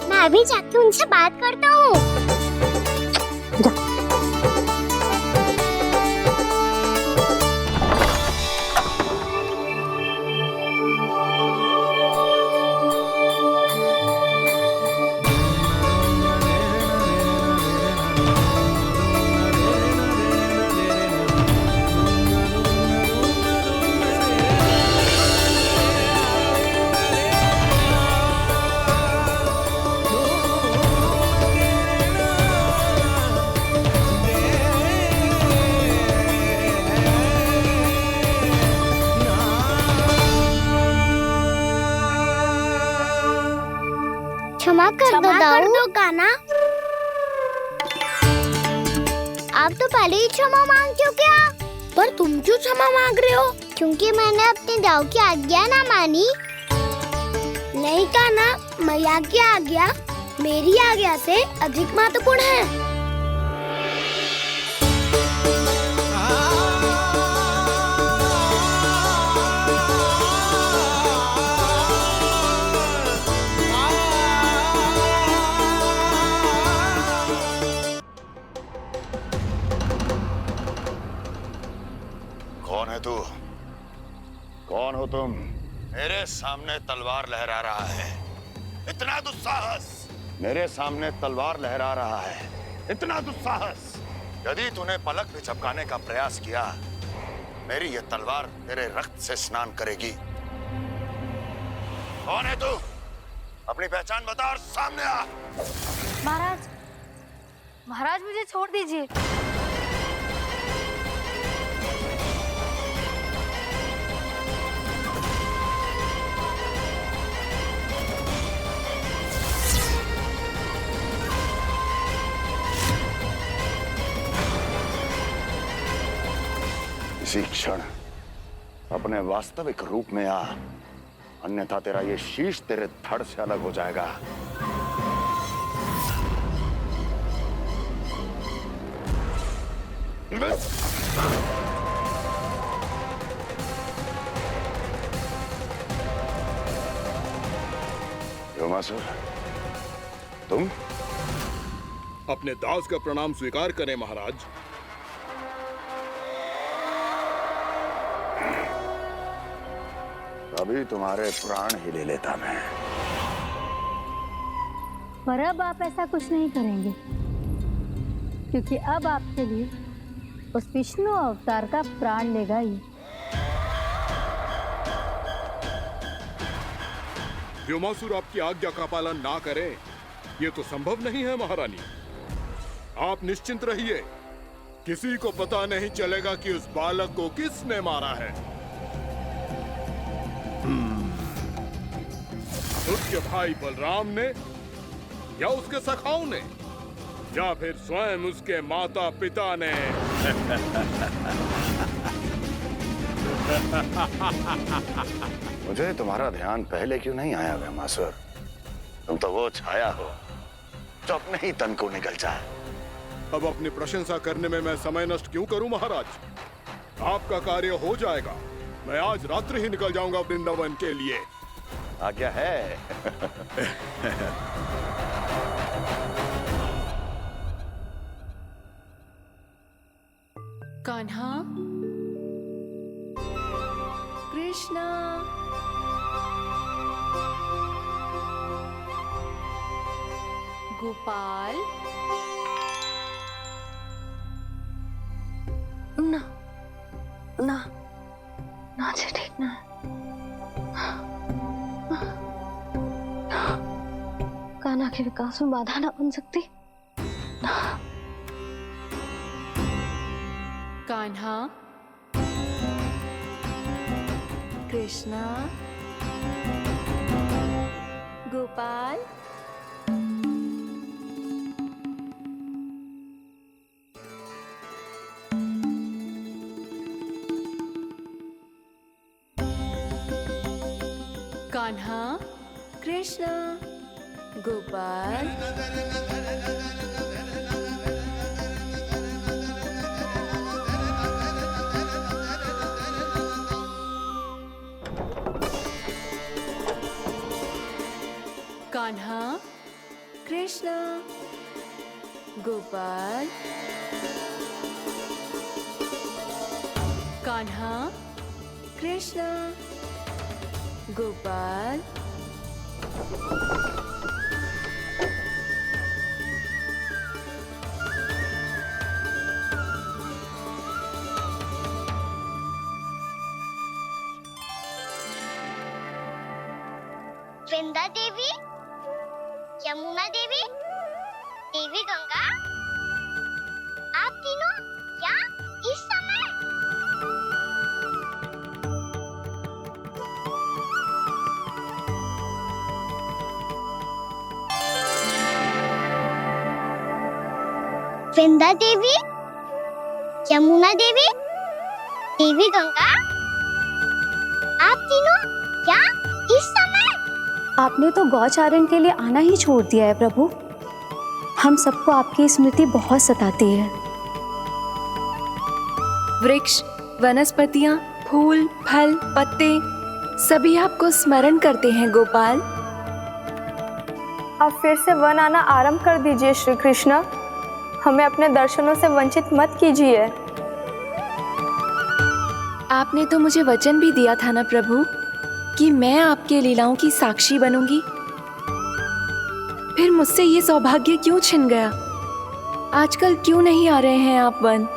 B: मैं अभी जाके उनसे बात करता हूँ। क्षमा कर दो कान्हा।
I: आप तो पहले ही क्षमा मांग चुके हो। पर तुम क्यों क्षमा मांग रहे हो? क्योंकि मैंने अपने दाऊ की आज्ञा ना मानी। नहीं कान्हा, मैया की आज्ञा मेरी आज्ञा से अधिक महत्वपूर्ण है।
M: कौन है तू? कौन हो तुम? मेरे सामने तलवार लहरा रहा है, इतना दुस्साहस! मेरे सामने तलवार लहरा रहा है, इतना दुस्साहस! यदि तूने पलक भी झपकाने का प्रयास किया, मेरी ये तलवार तेरे रक्त से स्नान करेगी। कौन है तू? अपनी पहचान बता और सामने आ।
L: महाराज, महाराज मुझे छोड़ दीजिए।
M: इसी क्षण अपने वास्तविक रूप में आ, अन्यथा तेरा ये शीश तेरे धड़ से अलग हो जाएगा। व्योमासुर, तुम?
N: अपने दास का प्रणाम स्वीकार करें महाराज।
M: अभी तुम्हारे प्राण ही ले लेता मैं।
L: पर अब आप ऐसा कुछ नहीं करेंगे, क्योंकि अब आपके लिए उस विष्णु अवतार का प्राण लेगा ही।
N: व्योमासुर आपकी आज्ञा का पालन ना करे, ये तो संभव नहीं है महारानी। आप निश्चिंत रहिए, किसी को पता नहीं चलेगा कि उस बालक को किसने मारा है। उसके भाई बलराम ने, या उसके सखाओं ने, या फिर स्वयं उसके माता पिता ने।
M: मुझे तुम्हारा ध्यान पहले क्यों नहीं आया व्योमासुर? तुम तो वो छाया हो जो अपने ही तन को निकल जाए।
N: अब अपनी प्रशंसा करने में मैं समय नष्ट क्यों करूं महाराज? आपका कार्य हो जाएगा। मैं आज रात्रि ही निकल जाऊंगा वृंदावन के लिए।
M: आज्ञा है।
J: कान्हा, कृष्णा, गोपाल।
L: ना ना ना जी, ठीक ना। कान्हा के विकास में बाधा ना बन सकती।
J: कान्हा, कृष्णा, गोपाल। कान्हा, कृष्णा, गोपाल। कान्हा, कृष्णा, गोपाल। कान्हा, कृष्णा, गोपाल।
I: वृंदा देवी, यमुना देवी, देवी गंगा, आप तीनों यहाँ इस समय? वृंदा देवी,
B: यमुना देवी, देवी गंगा, आप तीनों क्या इस समय?
F: आपने तो गौचारण के लिए आना ही छोड़ दिया है प्रभु। हम सबको आपकी स्मृति बहुत सताती है।
J: वृक्ष, वनस्पतियां, फूल, फल, पत्ते सभी आपको स्मरण करते हैं गोपाल।
F: अब फिर से वन आना आरंभ कर दीजिए श्री कृष्ण। हमें अपने दर्शनों से वंचित मत कीजिए।
J: आपने तो मुझे वचन भी दिया था ना प्रभु कि मैं आपके लीलाओं की साक्षी बनूंगी। फिर मुझसे ये सौभाग्य क्यों छिन गया? आजकल क्यों नहीं आ रहे हैं आप वन?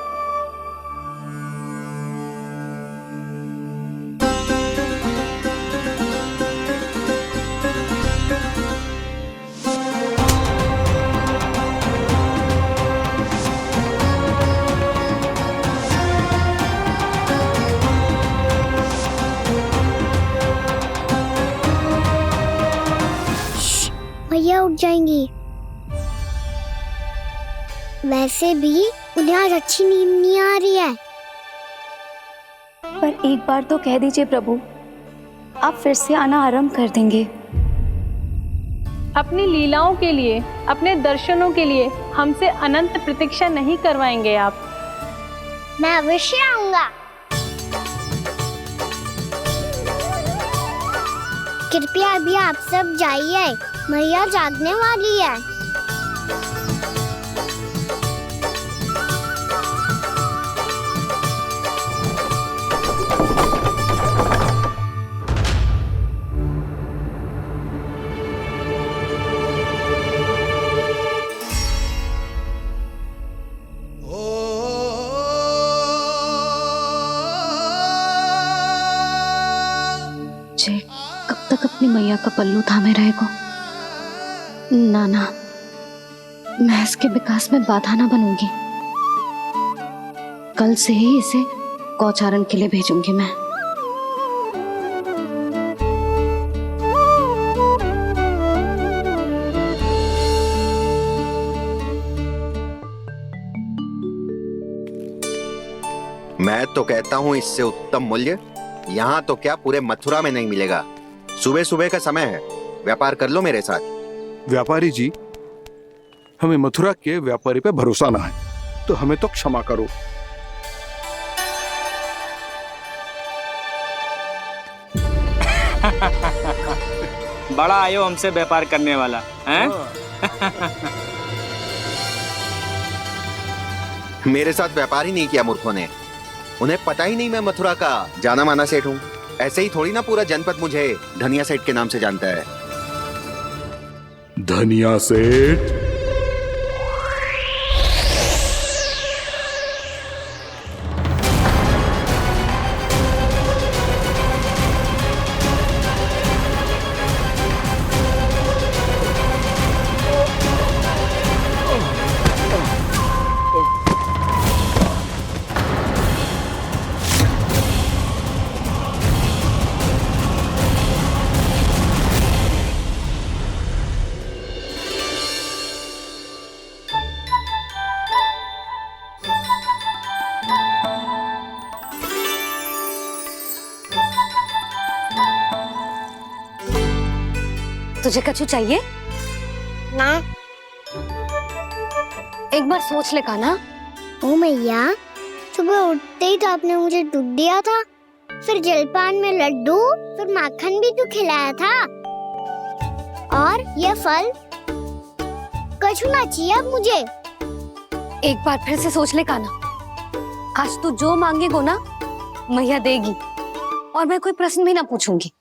B: भैया उठ जाएंगी। वैसे भी उन्हें आज अच्छी नींद नहीं आ रही है।
F: पर एक बार तो कह दीजिए प्रभु, आप फिर से आना आरंभ कर देंगे।
O: अपनी लीलाओं के लिए, अपने दर्शनों के लिए हमसे अनंत प्रतीक्षा नहीं करवाएंगे आप?
B: मैं अवश्य आऊंगा। कृपया अभी आप सब जाइए, मैया जागने वाली है।
L: जे कब तक अपनी मैया का पल्लू थामे रहेगा? ना ना, मैं इसके विकास में बाधा ना बनूंगी। कल से ही इसे गौचारण के लिए भेजूंगी मैं।
P: मैं तो कहता हूँ इससे उत्तम मूल्य यहाँ तो क्या पूरे मथुरा में नहीं मिलेगा। सुबह सुबह का समय है, व्यापार कर लो मेरे साथ।
N: व्यापारी जी, हमें मथुरा के व्यापारी पे भरोसा ना है, तो हमें तो क्षमा करो।
Q: बड़ा आयो हमसे व्यापार करने वाला हैं?
P: मेरे साथ व्यापार ही नहीं किया मूर्खों ने। उन्हें पता ही नहीं मैं मथुरा का जाना माना सेठ हूँ। ऐसे ही थोड़ी ना पूरा जनपद मुझे धनिया सेठ के नाम से जानता है।
N: धनिया सेठ?
A: तुझे कछु चाहिए?
B: ना।
A: एक बार सोच ले कान्हा।
B: ओ मैया, सुबह उठते ही तो आपने मुझे दूध दिया था, फिर जलपान में लड्डू, फिर माखन भी तो खिलाया था। और ये फल कछु ना चाहिए अब मुझे।
A: एक बार फिर से सोच ले कान्हा। आज तू जो मांगेगो ना, मैया देगी, और मैं कोई प्रश्न भी ना पूछूंगी।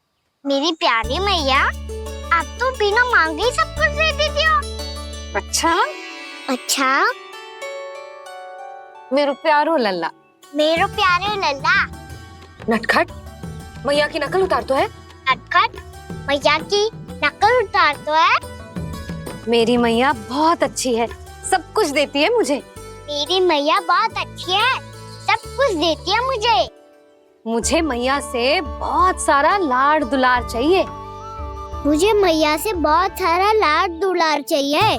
B: मेरी प्यारी मैया, आप तो बिना मांगे ही सब कुछ दे देती हो।
A: अच्छा?
B: अच्छा?
A: मेरो प्यारो लल्ला।
B: मेरो प्यारे लल्ला।
A: नटखट, मैया की नकल उतार तो है।
B: नटखट, मैया की नकल उतार तो है।
A: मेरी मैया बहुत अच्छी है, सब कुछ देती है मुझे।
B: मेरी मैया बहुत अच्छी है, सब कुछ देती है मुझे।
A: मुझे मैया से बहुत सारा लाड़ दुलार चाहिए।
B: मुझे मैया से बहुत सारा लाड दुलार चाहिए।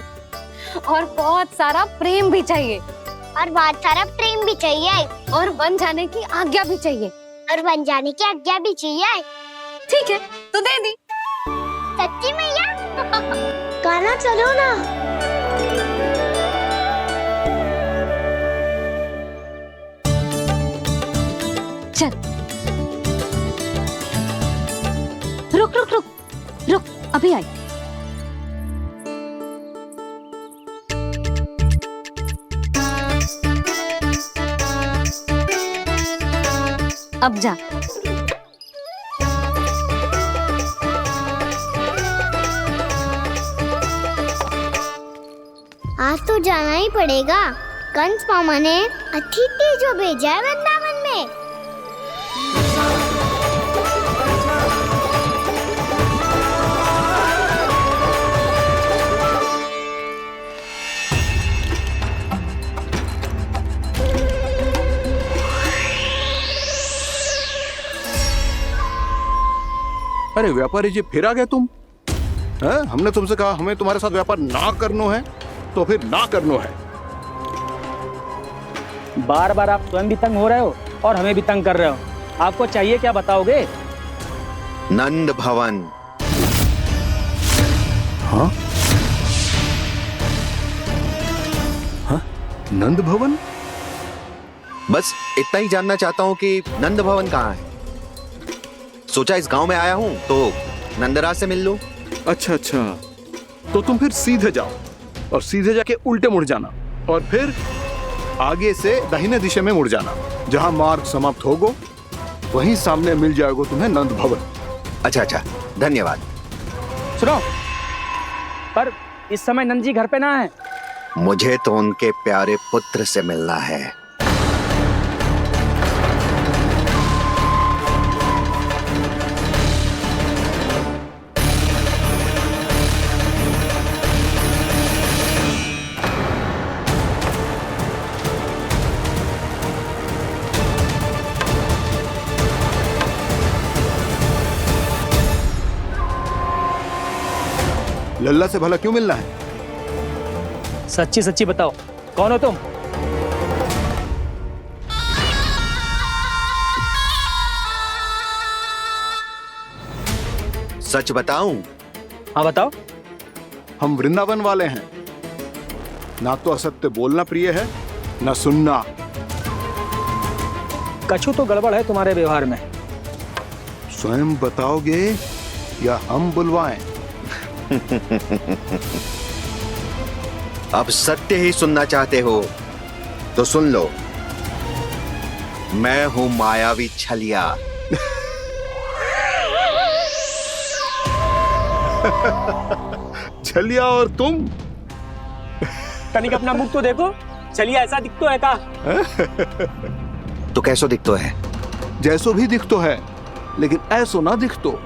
A: और बहुत सारा प्रेम भी चाहिए।
I: और बहुत सारा प्रेम भी चाहिए
A: और बन जाने की आज्ञा भी चाहिए।
I: और बन जाने की आज्ञा भी चाहिए।
A: ठीक है, तो दे दी।
I: सच्ची मैया? गाना चलो ना।
A: चल, रुक रुक रुक रुक, अभी आई। अब जा।
I: आज तो जाना ही पड़ेगा। कंस मामा ने अतिथि जो भेजा है वृंदावन में।
N: अरे व्यापारी जी, फिर आ गए तुम? हैं? हमने तुमसे कहा हमें तुम्हारे साथ व्यापार ना करनो है, तो फिर ना करनो है।
Q: बार बार आप स्वयं भी तंग हो रहे हो और हमें भी तंग कर रहे हो। आपको चाहिए क्या बताओगे?
P: नंद भवन।
N: हाँ? हाँ? नंद भवन?
P: बस इतना ही जानना चाहता हूँ कि नंद भवन कहाँ है। सोचा इस गांव में आया हूँ तो नंदराज से मिल लूं।
N: अच्छा अच्छा, तो तुम फिर सीधे जाओ और सीधे जाके उल्टे मुड़ जाना और फिर आगे से दाहिने दिशा में मुड़ जाना। जहाँ मार्ग समाप्त होगो वहीं सामने मिल जाएगा तुम्हें नंद भवन।
P: अच्छा अच्छा, धन्यवाद।
Q: सुनो, पर इस समय नंद जी घर पे ना है।
P: मुझे तो उनके प्यारे पुत्र से मिलना है।
N: लल्ला से भला क्यों मिलना है?
Q: सच्ची सच्ची बताओ, कौन हो तुम?
P: सच बताऊं?
Q: हाँ बताओ।
N: हम वृंदावन वाले हैं। ना तो असत्य बोलना प्रिय है, ना सुनना।
Q: कछु तो गड़बड़ है तुम्हारे व्यवहार में।
N: स्वयं बताओगे या हम बुलवाएं?
P: अब सत्य ही सुनना चाहते हो तो सुन लो। मैं हूं मायावी छलिया।
N: छलिया और तुम?
Q: तनिक अपना मुख तो देखो, छलिया ऐसा दिखतो है का?
P: तो कैसो दिखतो है?
N: जैसो भी दिखतो है, लेकिन ऐसो ना दिखतो।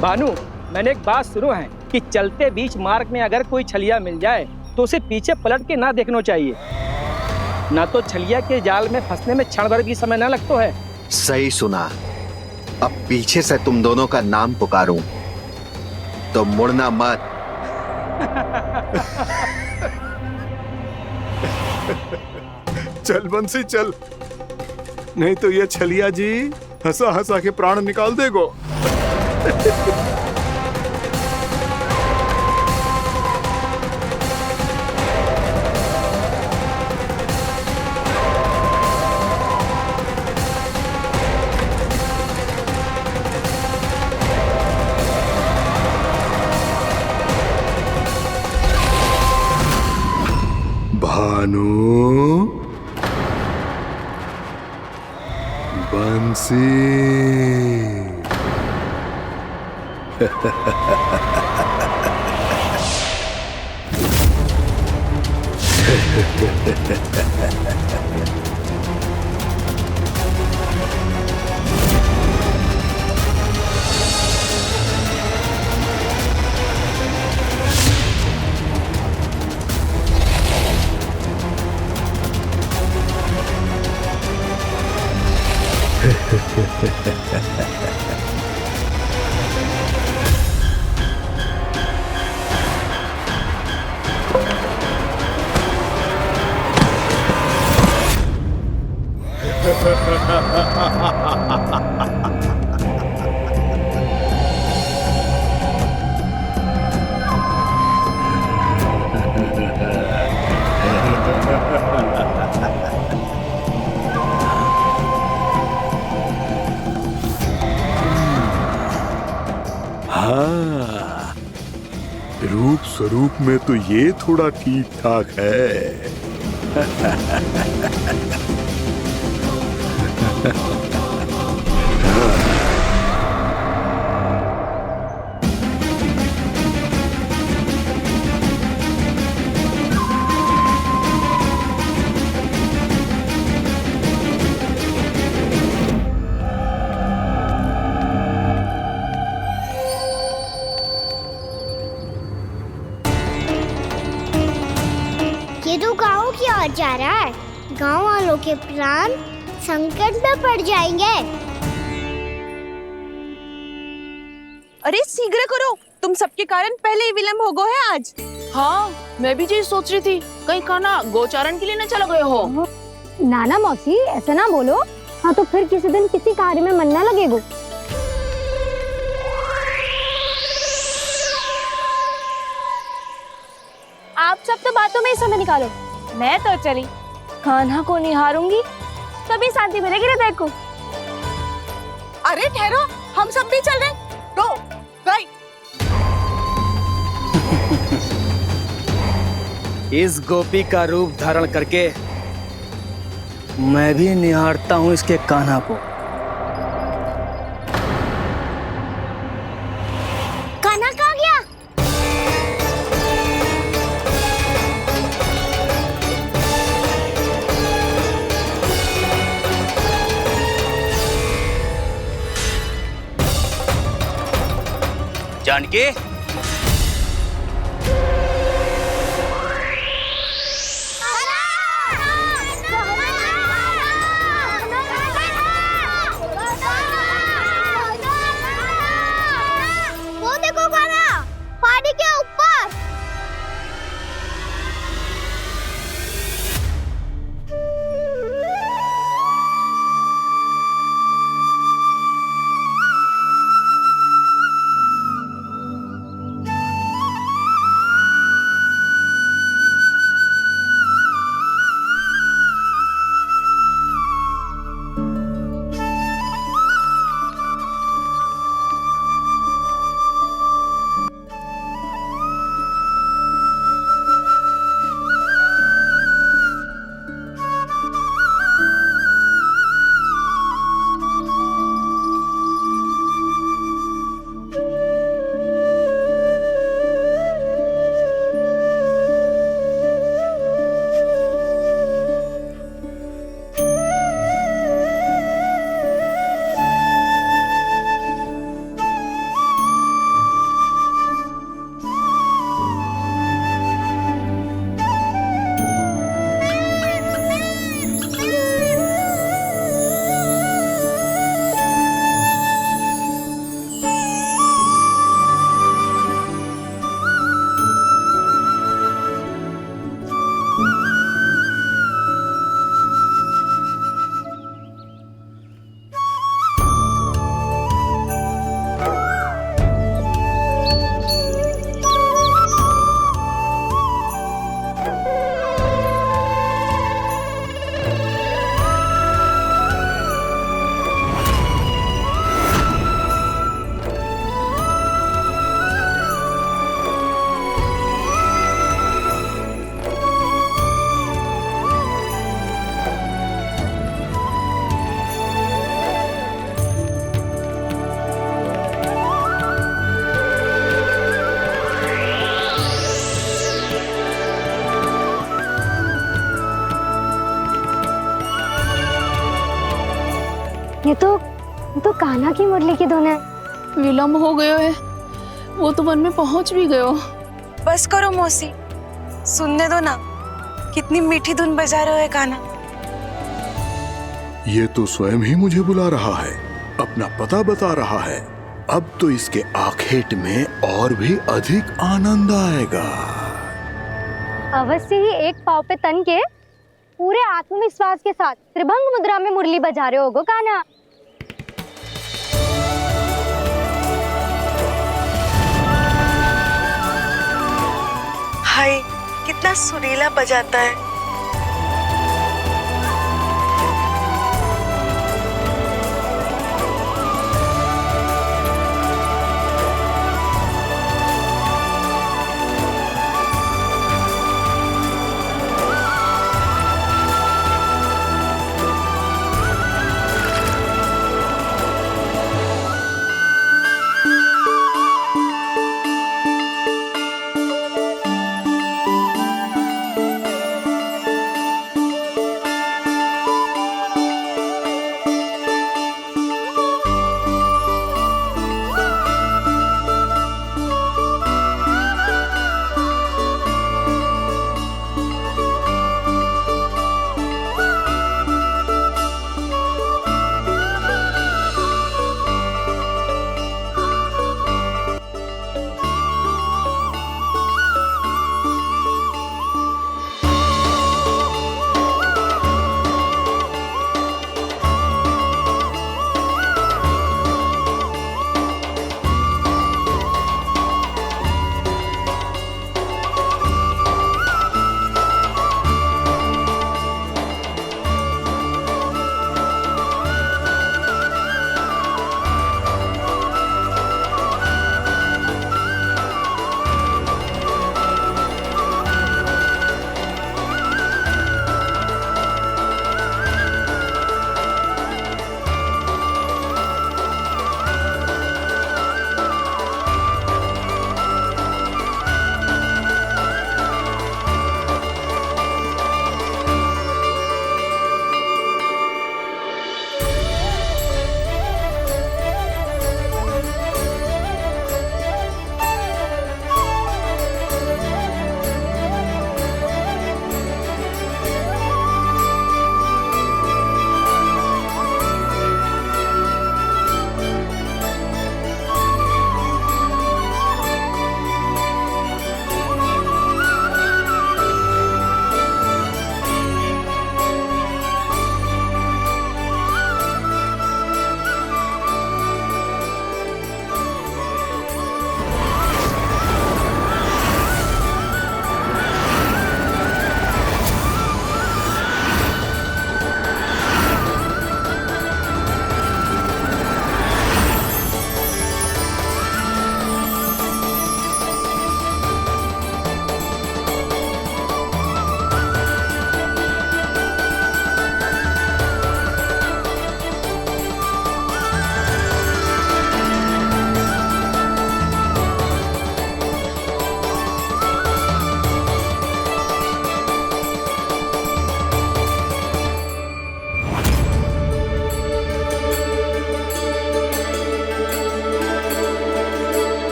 Q: भानु, मैंने एक बात सुनो है कि चलते बीच मार्ग में अगर कोई छलिया मिल जाए तो उसे पीछे पलट के ना देखना चाहिए। ना तो छलिया के जाल में फंसने में क्षण भर भी समय ना लगता है।
P: सही सुना। अब पीछे से तुम दोनों का नाम पुकारूं तो मुड़ना मत।
N: चल बंसी चल, नहीं तो ये छलिया जी हंसा हंसा के प्राण निकाल देगो। भानु, बंसी। हाँ, रूप स्वरूप में तो ये थोड़ा ठीक ठाक है।
B: ये तो गाँव की ओर जा रहा है। गाँव वालों के प्राण संकट में पड़ जाएंगे।
F: अरे शीघ्र करो, तुम सबके कारण पहले ही विलम्ब हो गए है आज।
D: हाँ, मैं भी यही सोच रही थी, कहीं खाना गोचारण के लिए न चला गए हो।
B: नाना मौसी ऐसा ना बोलो। हाँ तो फिर किसी दिन किसी कार्य में मन ना लगेगा।
F: आप सब तो बातों में ही समय निकालो। मैं तो चली कान्हा को निहारूंगी, तभी शांति मिलेगी हृदय को। अरे ठहरो, हम सब भी चल रहे हैं। तो गई।
Q: इस गोपी का रूप धारण करके मैं भी निहारता हूँ इसके कान्हा को।
B: कान्हा कहाँ गया?
Q: जानकी,
B: वो देखो कान्हा, पहाड़ी के ऊपर। ये तो कान्हा की मुरली की धुन है।
D: विलम्ब हो गयो है, वो तो वन में पहुंच भी गयो।
F: बस करो मौसी, सुनने दो ना, कितनी मीठी धुन बजा रहे हो कान्हा।
N: ये तो स्वयं ही मुझे बुला रहा है, अपना पता बता रहा है। अब तो इसके आखेट में और भी अधिक आनंद आएगा।
B: अवश्य ही एक पाँव पे तन के
L: पूरे आत्मविश्वास के साथ त्रिभंग मुद्रा में मुरली बजा रहे होगो कान्हा।
G: हाय, कितना सुरीला बजाता है।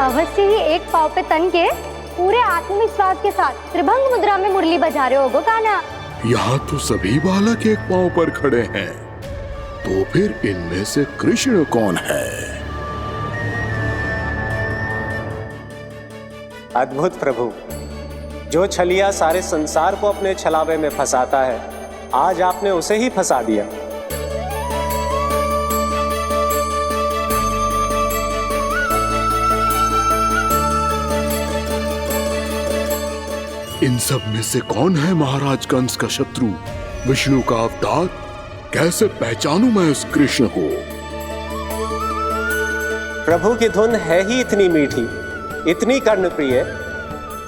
L: अवश्य ही एक पाव पे तन के पूरे आत्मविश्वास के साथ त्रिभंग मुद्रा में मुरली बजा रहे होगो कान्हा।
N: यहाँ तो सभी बालक एक पांव पर खड़े हैं, तो फिर इनमें से कृष्ण कौन है?
R: अद्भुत प्रभु, जो छलिया सारे संसार को अपने छलावे में फंसाता है, आज आपने उसे ही फंसा दिया।
N: इन सब में से कौन है महाराज कंस का शत्रु, विष्णु का अवतार? कैसे पहचानूं मैं उस कृष्ण को?
R: प्रभु की धुन है ही इतनी मीठी, इतनी कर्णप्रिय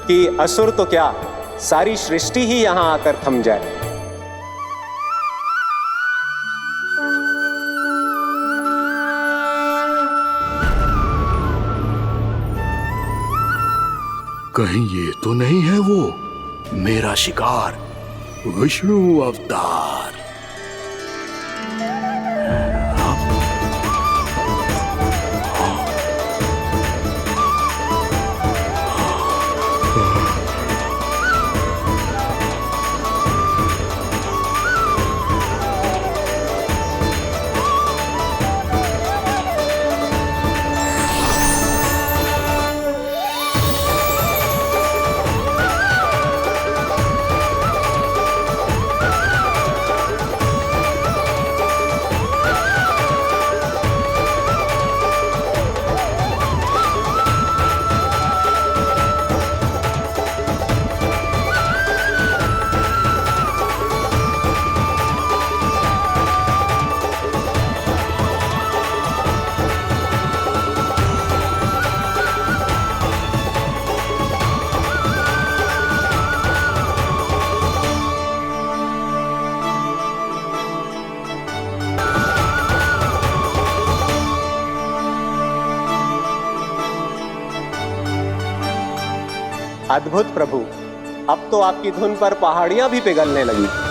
R: कि असुर तो क्या, सारी सृष्टि ही यहां आकर थम जाए।
N: कहीं ये तो नहीं है वो मेरा शिकार, विष्णु अवतार?
R: अद्भुत प्रभु, अब तो आपकी धुन पर पहाड़ियां भी पिघलने लगी।